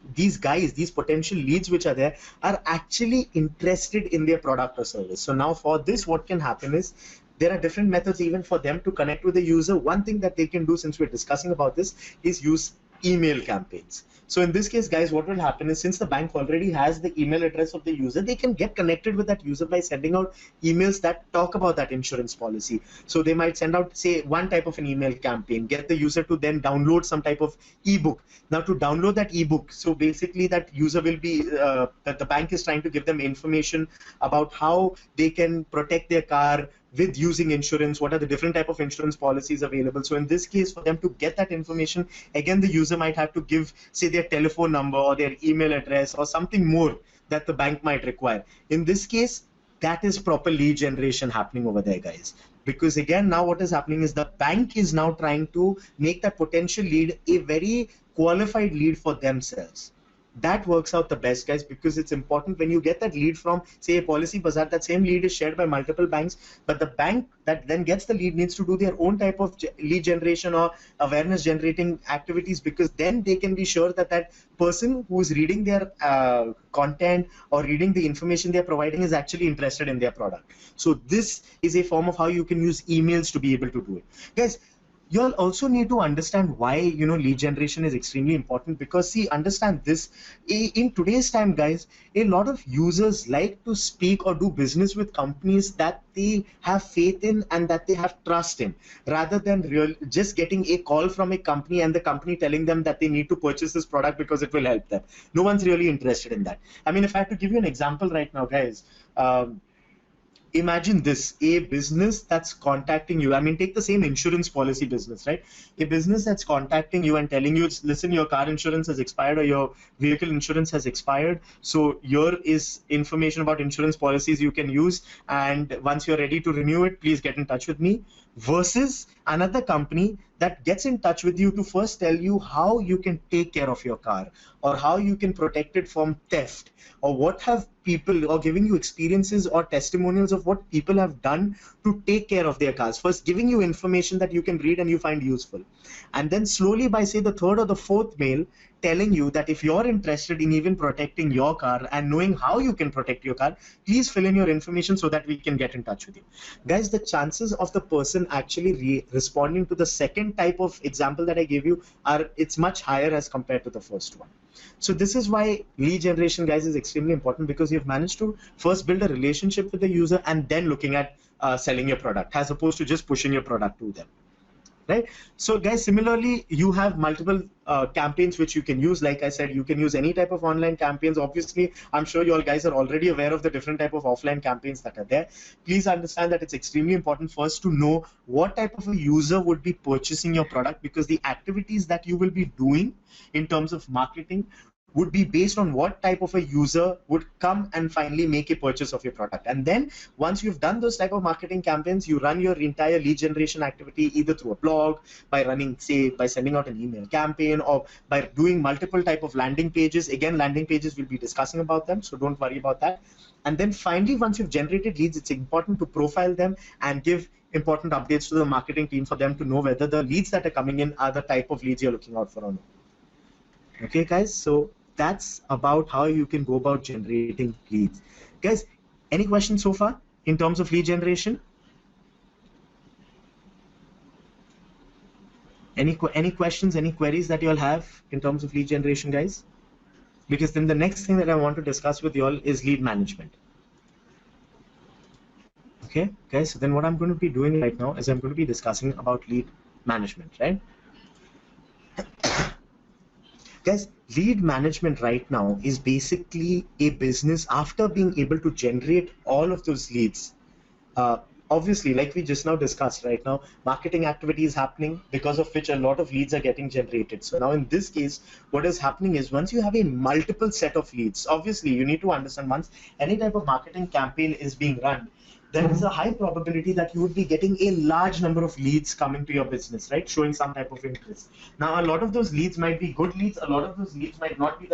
potential leads which are there are actually interested in their product or service. So now for this, what can happen is, there are different methods even for them to connect with the user. One thing that they can do, since we're discussing about this, is use email campaigns. So in this case, guys, what will happen is, since the bank already has the email address of the user, they can get connected with that user by sending out emails that talk about that insurance policy. So they might send out, say, one type of an email campaign, get the user to then download some type of ebook. Now to download that ebook, so basically that user will be, that the bank is trying to give them information about how they can protect their car with using insurance, what are the different type of insurance policies available. So in this case, for them to get that information, again, the user might have to give, say, their telephone number or their email address or something more that the bank might require. In this case, that is proper lead generation happening over there, guys. Because again, now what is happening is the bank is now trying to make that potential lead a very qualified lead for themselves. That works out the best, guys, because it's important when you get that lead from, say, a policy bazaar. That same lead is shared by multiple banks, but the bank that then gets the lead needs to do their own type of lead generation or awareness generating activities, because then they can be sure that that person who is reading their content or reading the information they're providing is actually interested in their product. So this is a form of how you can use emails to be able to do it, guys. You all also need to understand why lead generation is extremely important, because see, understand this, in today's time, guys, a lot of users like to speak or do business with companies that they have faith in and that they have trust in, rather than just getting a call from a company and the company telling them that they need to purchase this product because it will help them. No one's really interested in that. I mean, if I have to give you an example right now, guys, imagine this, a business that's contacting you. I mean, take the same insurance policy business, right? A business that's contacting you and telling you, listen, your car insurance has expired or your vehicle insurance has expired. So here is information about insurance policies you can use. And once you're ready to renew it, please get in touch with me. Versus another company that gets in touch with you to first tell you how you can take care of your car, or how you can protect it from theft, or what have people, or giving you experiences or testimonials of what people have done to take care of their cars. First giving you information that you can read and you find useful, and then slowly by, say, the third or the fourth mail, telling you that if you're interested in even protecting your car and knowing how you can protect your car, please fill in your information so that we can get in touch with you. Guys, the chances of the person actually responding to the second type of example that I gave you it's much higher as compared to the first one. So this is why lead generation, guys, is extremely important, because you've managed to first build a relationship with the user and then looking at selling your product, as opposed to just pushing your product to them. Right? So guys, similarly, you have multiple campaigns which you can use. Like I said, you can use any type of online campaigns. Obviously, I'm sure you all guys are already aware of the different type of offline campaigns that are there. Please understand that it's extremely important first to know what type of a user would be purchasing your product, because the activities that you will be doing in terms of marketing would be based on what type of a user would come and finally make a purchase of your product. And then once you've done those type of marketing campaigns, you run your entire lead generation activity either through a blog, by running, say, by sending out an email campaign, or by doing multiple type of landing pages. Again, landing pages, we'll be discussing about them, so don't worry about that. And then finally, once you've generated leads, it's important to profile them and give important updates to the marketing team for them to know whether the leads that are coming in are the type of leads you're looking out for or not. Okay, guys, so that's about how you can go about generating leads. Guys, any questions so far in terms of lead generation? Any questions, any queries that you all have in terms of lead generation, guys? Because then the next thing that I want to discuss with you all is lead management. Okay, guys, so then what I'm going to be doing right now is I'm going to be discussing about lead management, right? Guys, lead management right now is basically a business after being able to generate all of those leads. Obviously, like we just now discussed right now, marketing activity is happening, because of which a lot of leads are getting generated. So now in this case, what is happening is, once you have a multiple set of leads, obviously you need to understand, once any type of marketing campaign is being run, there is a high probability that you would be getting a large number of leads coming to your business, right? Showing some type of interest. Now, a lot of those leads might be good leads. A lot of those leads might not be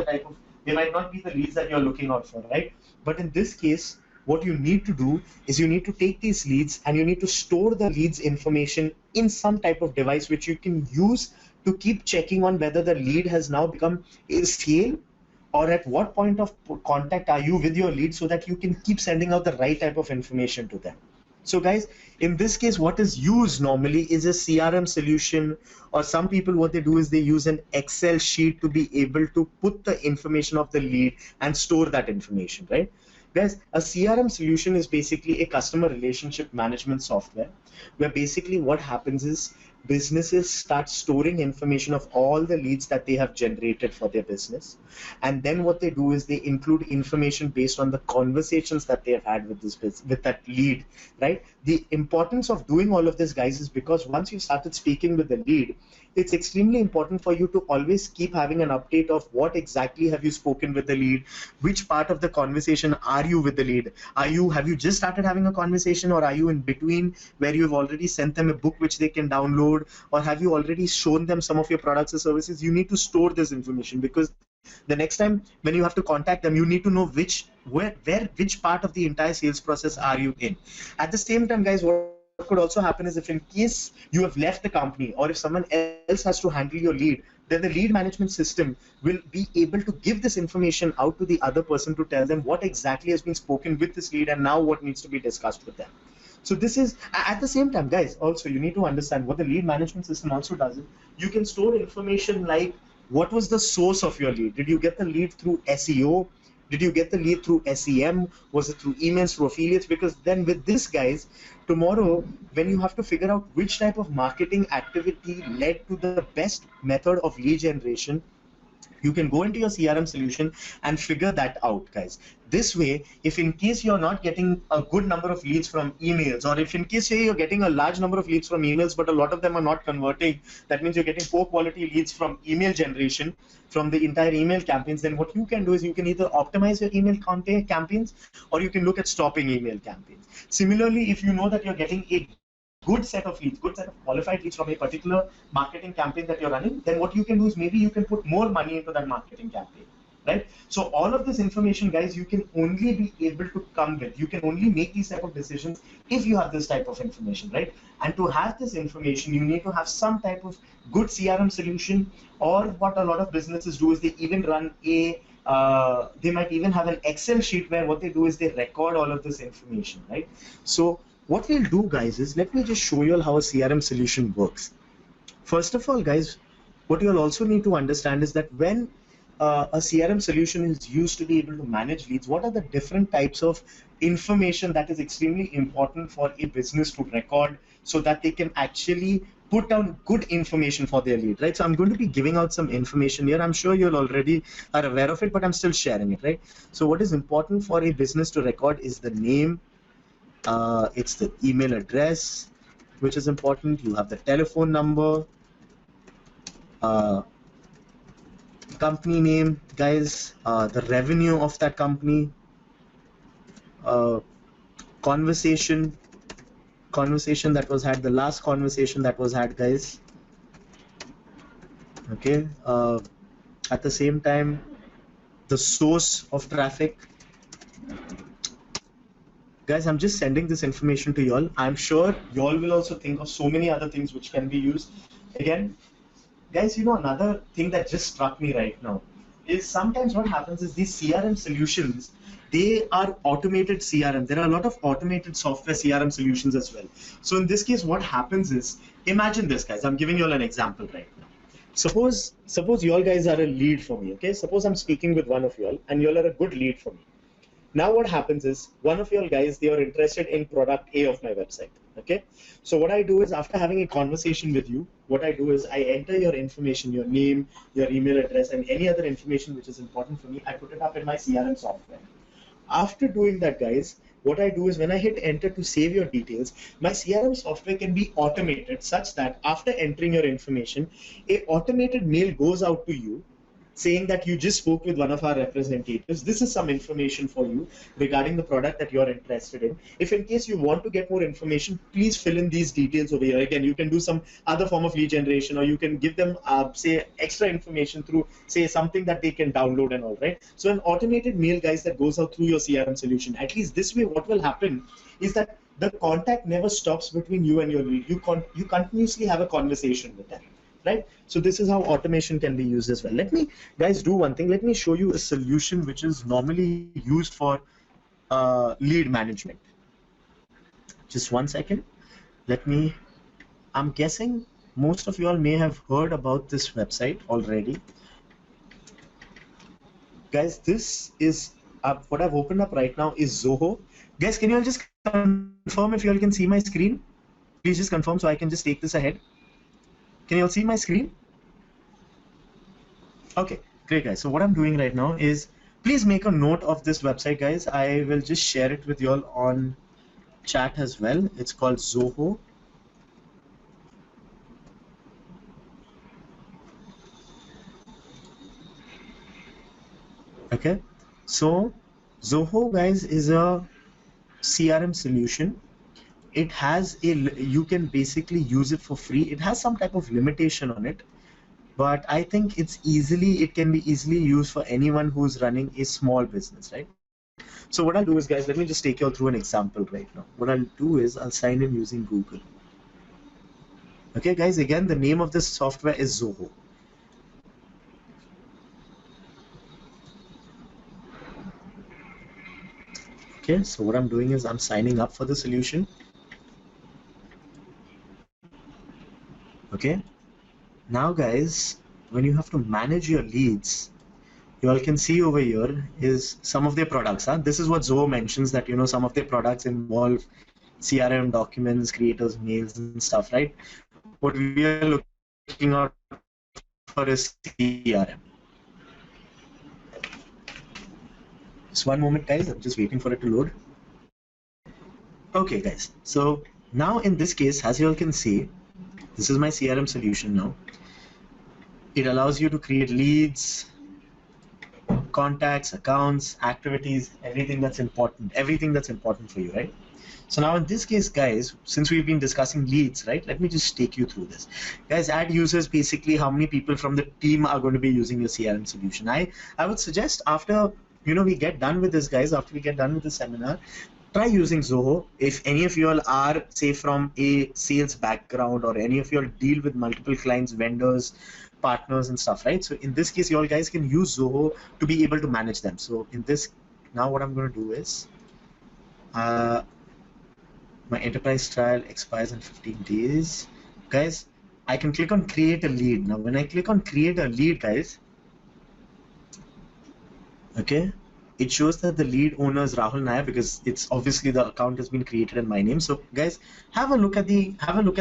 they might not be the leads that you're looking out for, right? But in this case, what you need to do is you need to take these leads and you need to store the leads information in some type of device which you can use to keep checking on whether the lead has now become a sale, or at what point of contact are you with your lead, so that you can keep sending out the right type of information to them. So guys, in this case, what is used normally is a CRM solution, or some people, what they do is they use an Excel sheet to be able to put the information of the lead and store that information, right? Guys, a CRM solution is basically a customer relationship management software, where basically what happens is businesses start storing information of all the leads that they have generated for their business. And then what they do is they include information based on the conversations that they have had with this business, with that lead, right? The importance of doing all of this, guys, is because once you started speaking with the lead, it's extremely important for you to always keep having an update of what exactly have you spoken with the lead, which part of the conversation are you with the lead, have you just started having a conversation, or are you in between where you've already sent them a book which they can download, or have you already shown them some of your products or services. You need to store this information, because the next time when you have to contact them, you need to know which part of the entire sales process are you in. At the same time, guys, what could also happen is, if in case you have left the company, or if someone else has to handle your lead, then the lead management system will be able to give this information out to the other person to tell them what exactly has been spoken with this lead and now what needs to be discussed with them. So this is, at the same time, guys, also you need to understand what the lead management system also does is, you can store information like, what was the source of your lead? Did you get the lead through SEO? Did you get the lead through SEM? Was it through emails, through affiliates? Because then with this, guys, tomorrow when you have to figure out which type of marketing activity led to the best method of lead generation, you can go into your CRM solution and figure that out, guys. This way, if in case you're not getting a good number of leads from emails, or if in case you're getting a large number of leads from emails, but a lot of them are not converting, that means you're getting poor quality leads from email generation, from the entire email campaigns, then what you can do is you can either optimize your email campaigns, or you can look at stopping email campaigns. Similarly, if you know that you're getting a good set of leads, good set of qualified leads from a particular marketing campaign that you're running, then what you can do is maybe you can put more money into that marketing campaign, right? So all of this information, guys, you can only be able to come with, you can only make these type of decisions if you have this type of information, right? And to have this information, you need to have some type of good CRM solution, or what a lot of businesses do is they even run they might even have an Excel sheet where what they do is they record all of this information, right? So what we'll do, guys, is let me just show you all how a CRM solution works. First of all, guys, what you'll also need to understand is that when a CRM solution is used to be able to manage leads, what are the different types of information that is extremely important for a business to record, so that they can actually put down good information for their lead, right? So I'm going to be giving out some information here. I'm sure you'll already are aware of it, but I'm still sharing it, right? So what is important for a business to record is the name, it's the email address, which is important. You have the telephone number, company name, guys, the revenue of that company, conversation that was had, the last conversation that was had, guys. Okay. At the same time, the source of traffic. Guys, I'm just sending this information to y'all. I'm sure y'all will also think of so many other things which can be used. Again, guys, you know, another thing that just struck me right now is sometimes what happens is these CRM solutions, they are automated CRM. There are a lot of automated software CRM solutions as well. So in this case, what happens is, imagine this, guys. I'm giving you all an example right now. Suppose you all guys are a lead for me, okay? Suppose I'm speaking with one of you all and you all are a good lead for me. Now what happens is, one of your guys, they are interested in product A of my website, okay? So what I do is, after having a conversation with you, what I do is I enter your information, your name, your email address, and any other information which is important for me. I put it up in my CRM software. After doing that, guys, what I do is, when I hit enter to save your details, my CRM software can be automated such that after entering your information, a automated mail goes out to you saying that you just spoke with one of our representatives. This is some information for you regarding the product that you're interested in. If in case you want to get more information, please fill in these details over here. Again, you can do some other form of lead generation, or you can give them, say, extra information through, say, something that they can download and all, right? So an automated mail, guys, that goes out through your CRM solution. At least this way, what will happen is that the contact never stops between you and your lead. You continuously have a conversation with them. Right? So this is how automation can be used as well. Let me, guys, do one thing. Let me show you a solution which is normally used for lead management. Just 1 second. I'm guessing most of you all may have heard about this website already. Guys, this is what I've opened up right now is Zoho. Guys, can you all just confirm if you all can see my screen? Please just confirm so I can just take this ahead. Can you all see my screen? Okay, great, guys. So what I'm doing right now is, please make a note of this website, guys. I will just share it with you all on chat as well. It's called Zoho. Okay, so Zoho, guys, is a CRM solution. It has you can basically use it for free. It has some type of limitation on it, but I think it can be easily used for anyone who's running a small business, right? So what I'll do is, guys, let me just take you all through an example right now. What I'll do is I'll sign in using Google. Okay, guys, again, the name of this software is Zoho. Okay, so what I'm doing is I'm signing up for the solution. Okay, now, guys, when you have to manage your leads, you all can see over here is some of their products. This is what Zoho mentions, that some of their products involve CRM documents, creators, mails, and stuff, right? What we are looking out for is CRM. Just one moment, guys. I'm just waiting for it to load. Okay, guys. So now in this case, as you all can see, this is my CRM solution now. It allows you to create leads, contacts, accounts, activities, everything that's important for you, right? So now in this case, guys, since we've been discussing leads, right, let me just take you through this. Guys, add users, basically how many people from the team are going to be using your CRM solution. I would suggest after we get done with this, guys, after we get done with the seminar, try using Zoho. If any of you all are, say, from a sales background, or any of you all deal with multiple clients, vendors, partners and stuff, right? So in this case, you all guys can use Zoho to be able to manage them. So in this, now what I'm going to do is, my enterprise trial expires in 15 days. Guys, I can click on create a lead. Now, when I click on create a lead, guys, okay, it shows that the lead owner is Rahul Nair, because it's obviously the account has been created in my name. So guys, have a look at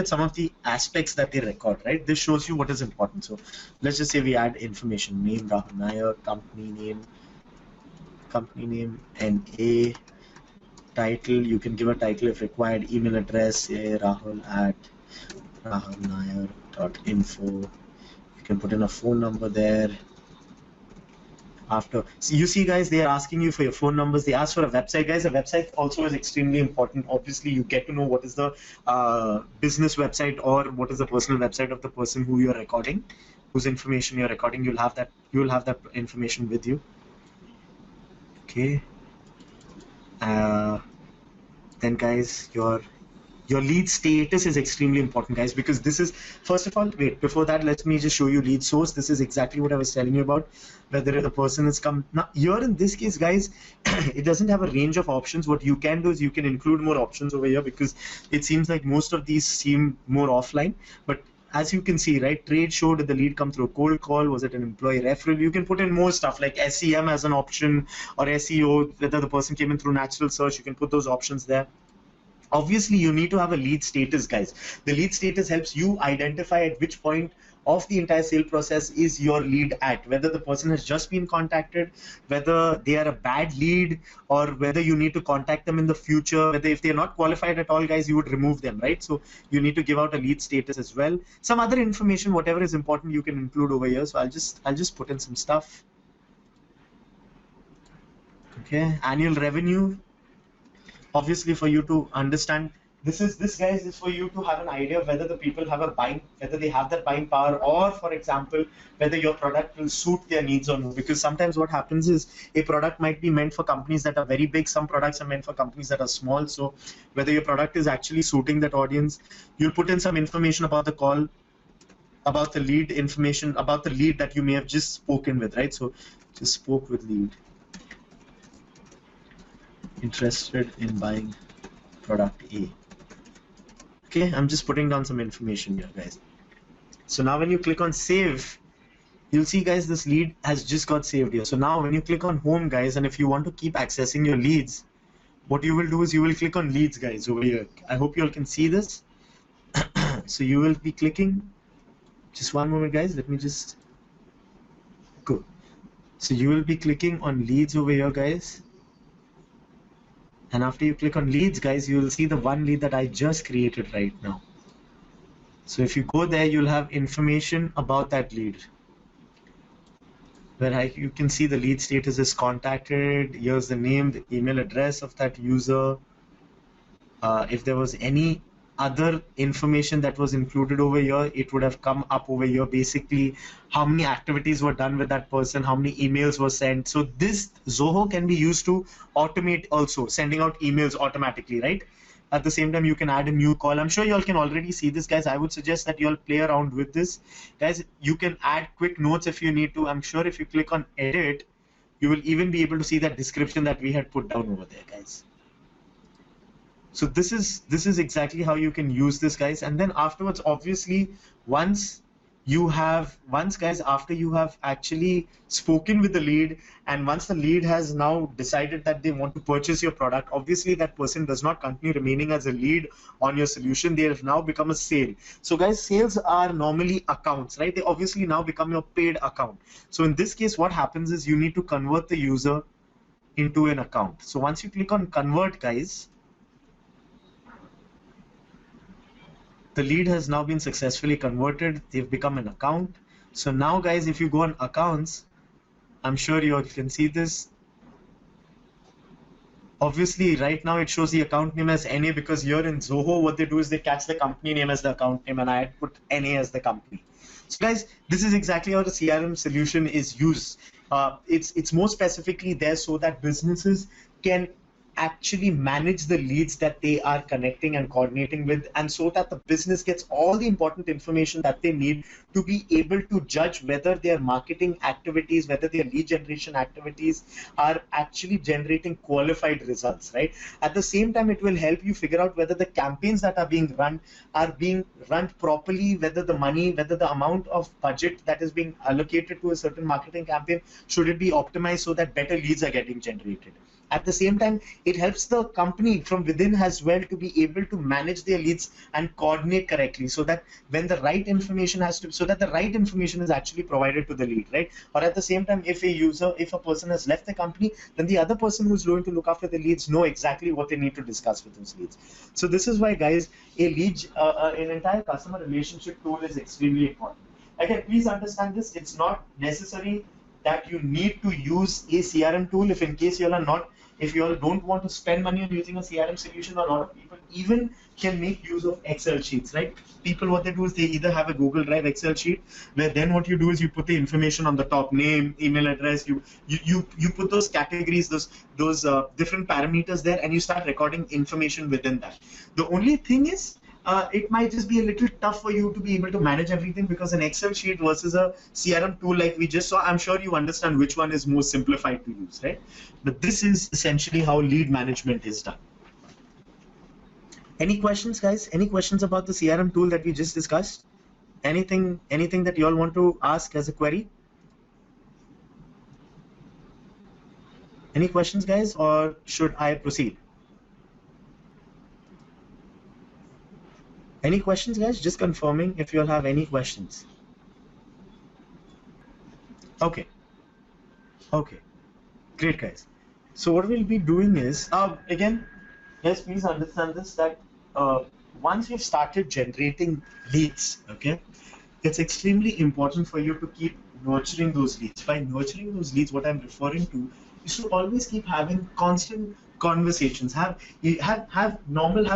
some of the aspects that they record, right? This shows you what is important. So let's just say we add information: name Rahul Nair, company name, NA, title. You can give a title if required, email address, say rahul@rahulnair.info. You can put in a phone number there. After, so you see, guys, they are asking you for your phone numbers. They ask for a website. Guys, a website also is extremely important. Obviously, you get to know what is the business website or what is the personal website of the person who you're recording, whose information you're recording. You'll have that information with you. Okay. Then, guys, your lead status is extremely important, guys, because this is, first of all, wait, before that, let me just show you lead source. This is exactly what I was telling you about, whether the person has come. Now, here in this case, guys, it doesn't have a range of options. What you can do is you can include more options over here, because it seems like most of these seem more offline. But as you can see, right, trade show, did the lead come through a cold call? Was it an employee referral? You can put in more stuff like SEM as an option, or SEO, whether the person came in through natural search. You can put those options there. Obviously, you need to have a lead status, guys. The lead status helps you identify at which point of the entire sale process is your lead at, whether the person has just been contacted, whether they are a bad lead, or whether you need to contact them in the future, whether if they're not qualified at all, guys, you would remove them, right? So you need to give out a lead status as well. Some other information, whatever is important, you can include over here. So I'll just put in some stuff. Okay, annual revenue. Obviously, for you to understand, this guys is for you to have an idea of whether the people have whether they have that buying power, or for example, whether your product will suit their needs or not. Because sometimes what happens is a product might be meant for companies that are very big, some products are meant for companies that are small. So whether your product is actually suiting that audience, you'll put in some information about the call, about the lead information, about the lead that you may have just spoken with, right? So just spoke with lead, interested in buying product A. Okay, I'm just putting down some information here, guys. So now when you click on save, you'll see, guys, this lead has just got saved here. So now when you click on home, guys, and if you want to keep accessing your leads, what you will do is you will click on leads, guys, over here. I hope you all can see this. So you will be clicking, just one moment, guys, let me just go. So you will be clicking on leads over here, guys. And after you click on leads, guys, you will see the one lead that I just created right now. So if you go there, you'll have information about that lead. where you can see the lead status is contacted. Here's the name, the email address of that user. If there was any other information that was included over here, it would have come up over here. Basically, how many activities were done with that person, how many emails were sent. So this Zoho can be used to automate also, sending out emails automatically, right? At the same time, you can add a new call. I'm sure you all can already see this, guys. I would suggest that you all play around with this. Guys, you can add quick notes if you need to. I'm sure if you click on edit, you will even be able to see that description that we had put down over there, guys. So this is exactly how you can use this, guys. And then afterwards, obviously, once guys, after you have actually spoken with the lead, and once the lead has now decided that they want to purchase your product, obviously that person does not continue remaining as a lead on your solution. They have now become a sale. So guys, sales are normally accounts, right? They obviously now become your paid account. So in this case, what happens is you need to convert the user into an account. So once you click on convert, guys, the lead has now been successfully converted. They've become an account. So now, guys, if you go on accounts, I'm sure you all can see this. Obviously, right now it shows the account name as NA because here in Zoho, what they do is they catch the company name as the account name, and I had put NA as the company. So, guys, this is exactly how the CRM solution is used. It's more specifically there so that businesses can actually manage the leads that they are connecting and coordinating with, and so that the business gets all the important information that they need to be able to judge whether their marketing activities, whether their lead generation activities are actually generating qualified results, right? At the same time, it will help you figure out whether the campaigns that are being run properly, whether the money, whether the amount of budget that is being allocated to a certain marketing campaign, should it be optimized so that better leads are getting generated. At the same time, it helps the company from within as well to be able to manage their leads and coordinate correctly, so that when the right information is actually provided to the lead, right? Or at the same time, if a person has left the company, then the other person who's going to look after the leads know exactly what they need to discuss with those leads. So this is why, guys, an entire customer relationship tool is extremely important. Again, please understand this. It's not necessary that you need to use a CRM tool. If you all don't want to spend money on using a CRM solution, a lot of people even can make use of Excel sheets, right? People, what they do is they either have a Google Drive Excel sheet, where then what you do is you put the information on the top, name, email address, you put those categories, those different parameters there, and you start recording information within that. The only thing is, it might just be a little tough for you to be able to manage everything, because an Excel sheet versus a CRM tool like we just saw, I'm sure you understand which one is more simplified to use, right? But this is essentially how lead management is done. Any questions, guys? Any questions about the CRM tool that we just discussed? Anything that you all want to ask as a query? Any questions, guys, or should I proceed? Any questions, guys? Just confirming if you all have any questions. Okay. Great, guys. So what we'll be doing is, again, guys, please understand this, that once you've started generating leads, okay, it's extremely important for you to keep nurturing those leads. By nurturing those leads, what I'm referring to is to always keep having constant conversations, have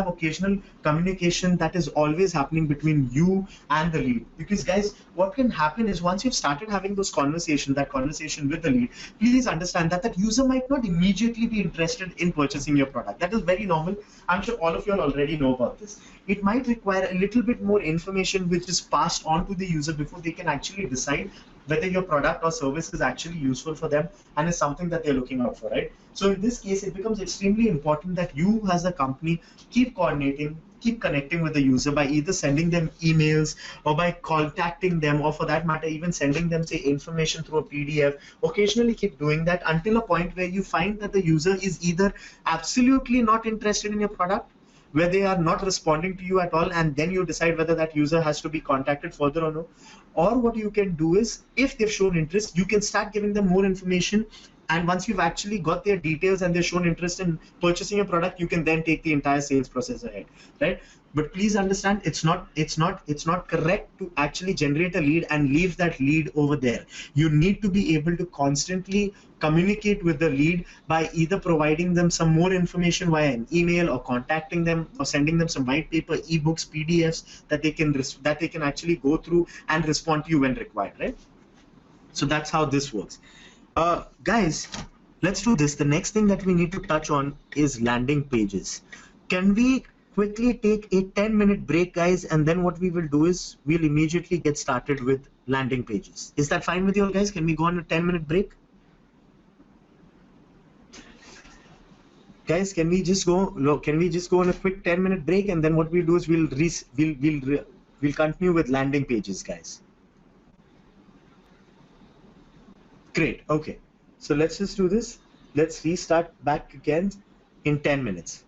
occasional communication that is always happening between you and the lead. Because, guys, what can happen is once you've started having those conversations, that conversation with the lead, please understand that that user might not immediately be interested in purchasing your product. That is very normal. I'm sure all of you already know about this. It might require a little bit more information which is passed on to the user before they can actually decide whether your product or service is actually useful for them and is something that they're looking out for, right? So in this case, it becomes extremely important that you as a company keep coordinating, keep connecting with the user by either sending them emails or by contacting them, or for that matter, even sending them, say, information through a PDF. Occasionally keep doing that until a point where you find that the user is either absolutely not interested in your product, where they are not responding to you at all, and then you decide whether that user has to be contacted further or no. Or what you can do is, if they've shown interest, you can start giving them more information And once you've actually got their details and they're shown interest in purchasing a product, you can then take the entire sales process ahead, right? But please understand, it's not correct to actually generate a lead and leave that lead over there. You need to be able to constantly communicate with the lead by either providing them some more information via an email, or contacting them, or sending them some white paper, ebooks, PDFs that they can actually go through and respond to you when required, right? So that's how this works. Guys, let's do this. The next thing that we need to touch on is landing pages. Can we quickly take a 10-minute break, guys? And then what we will do is we'll immediately get started with landing pages. Is that fine with you all, guys? Can we go on a 10-minute break? Guys, can we just go on a quick 10-minute break, and then what we'll do is we'll continue with landing pages, guys. Great. Okay. So let's just do this. Let's restart back again in 10 minutes.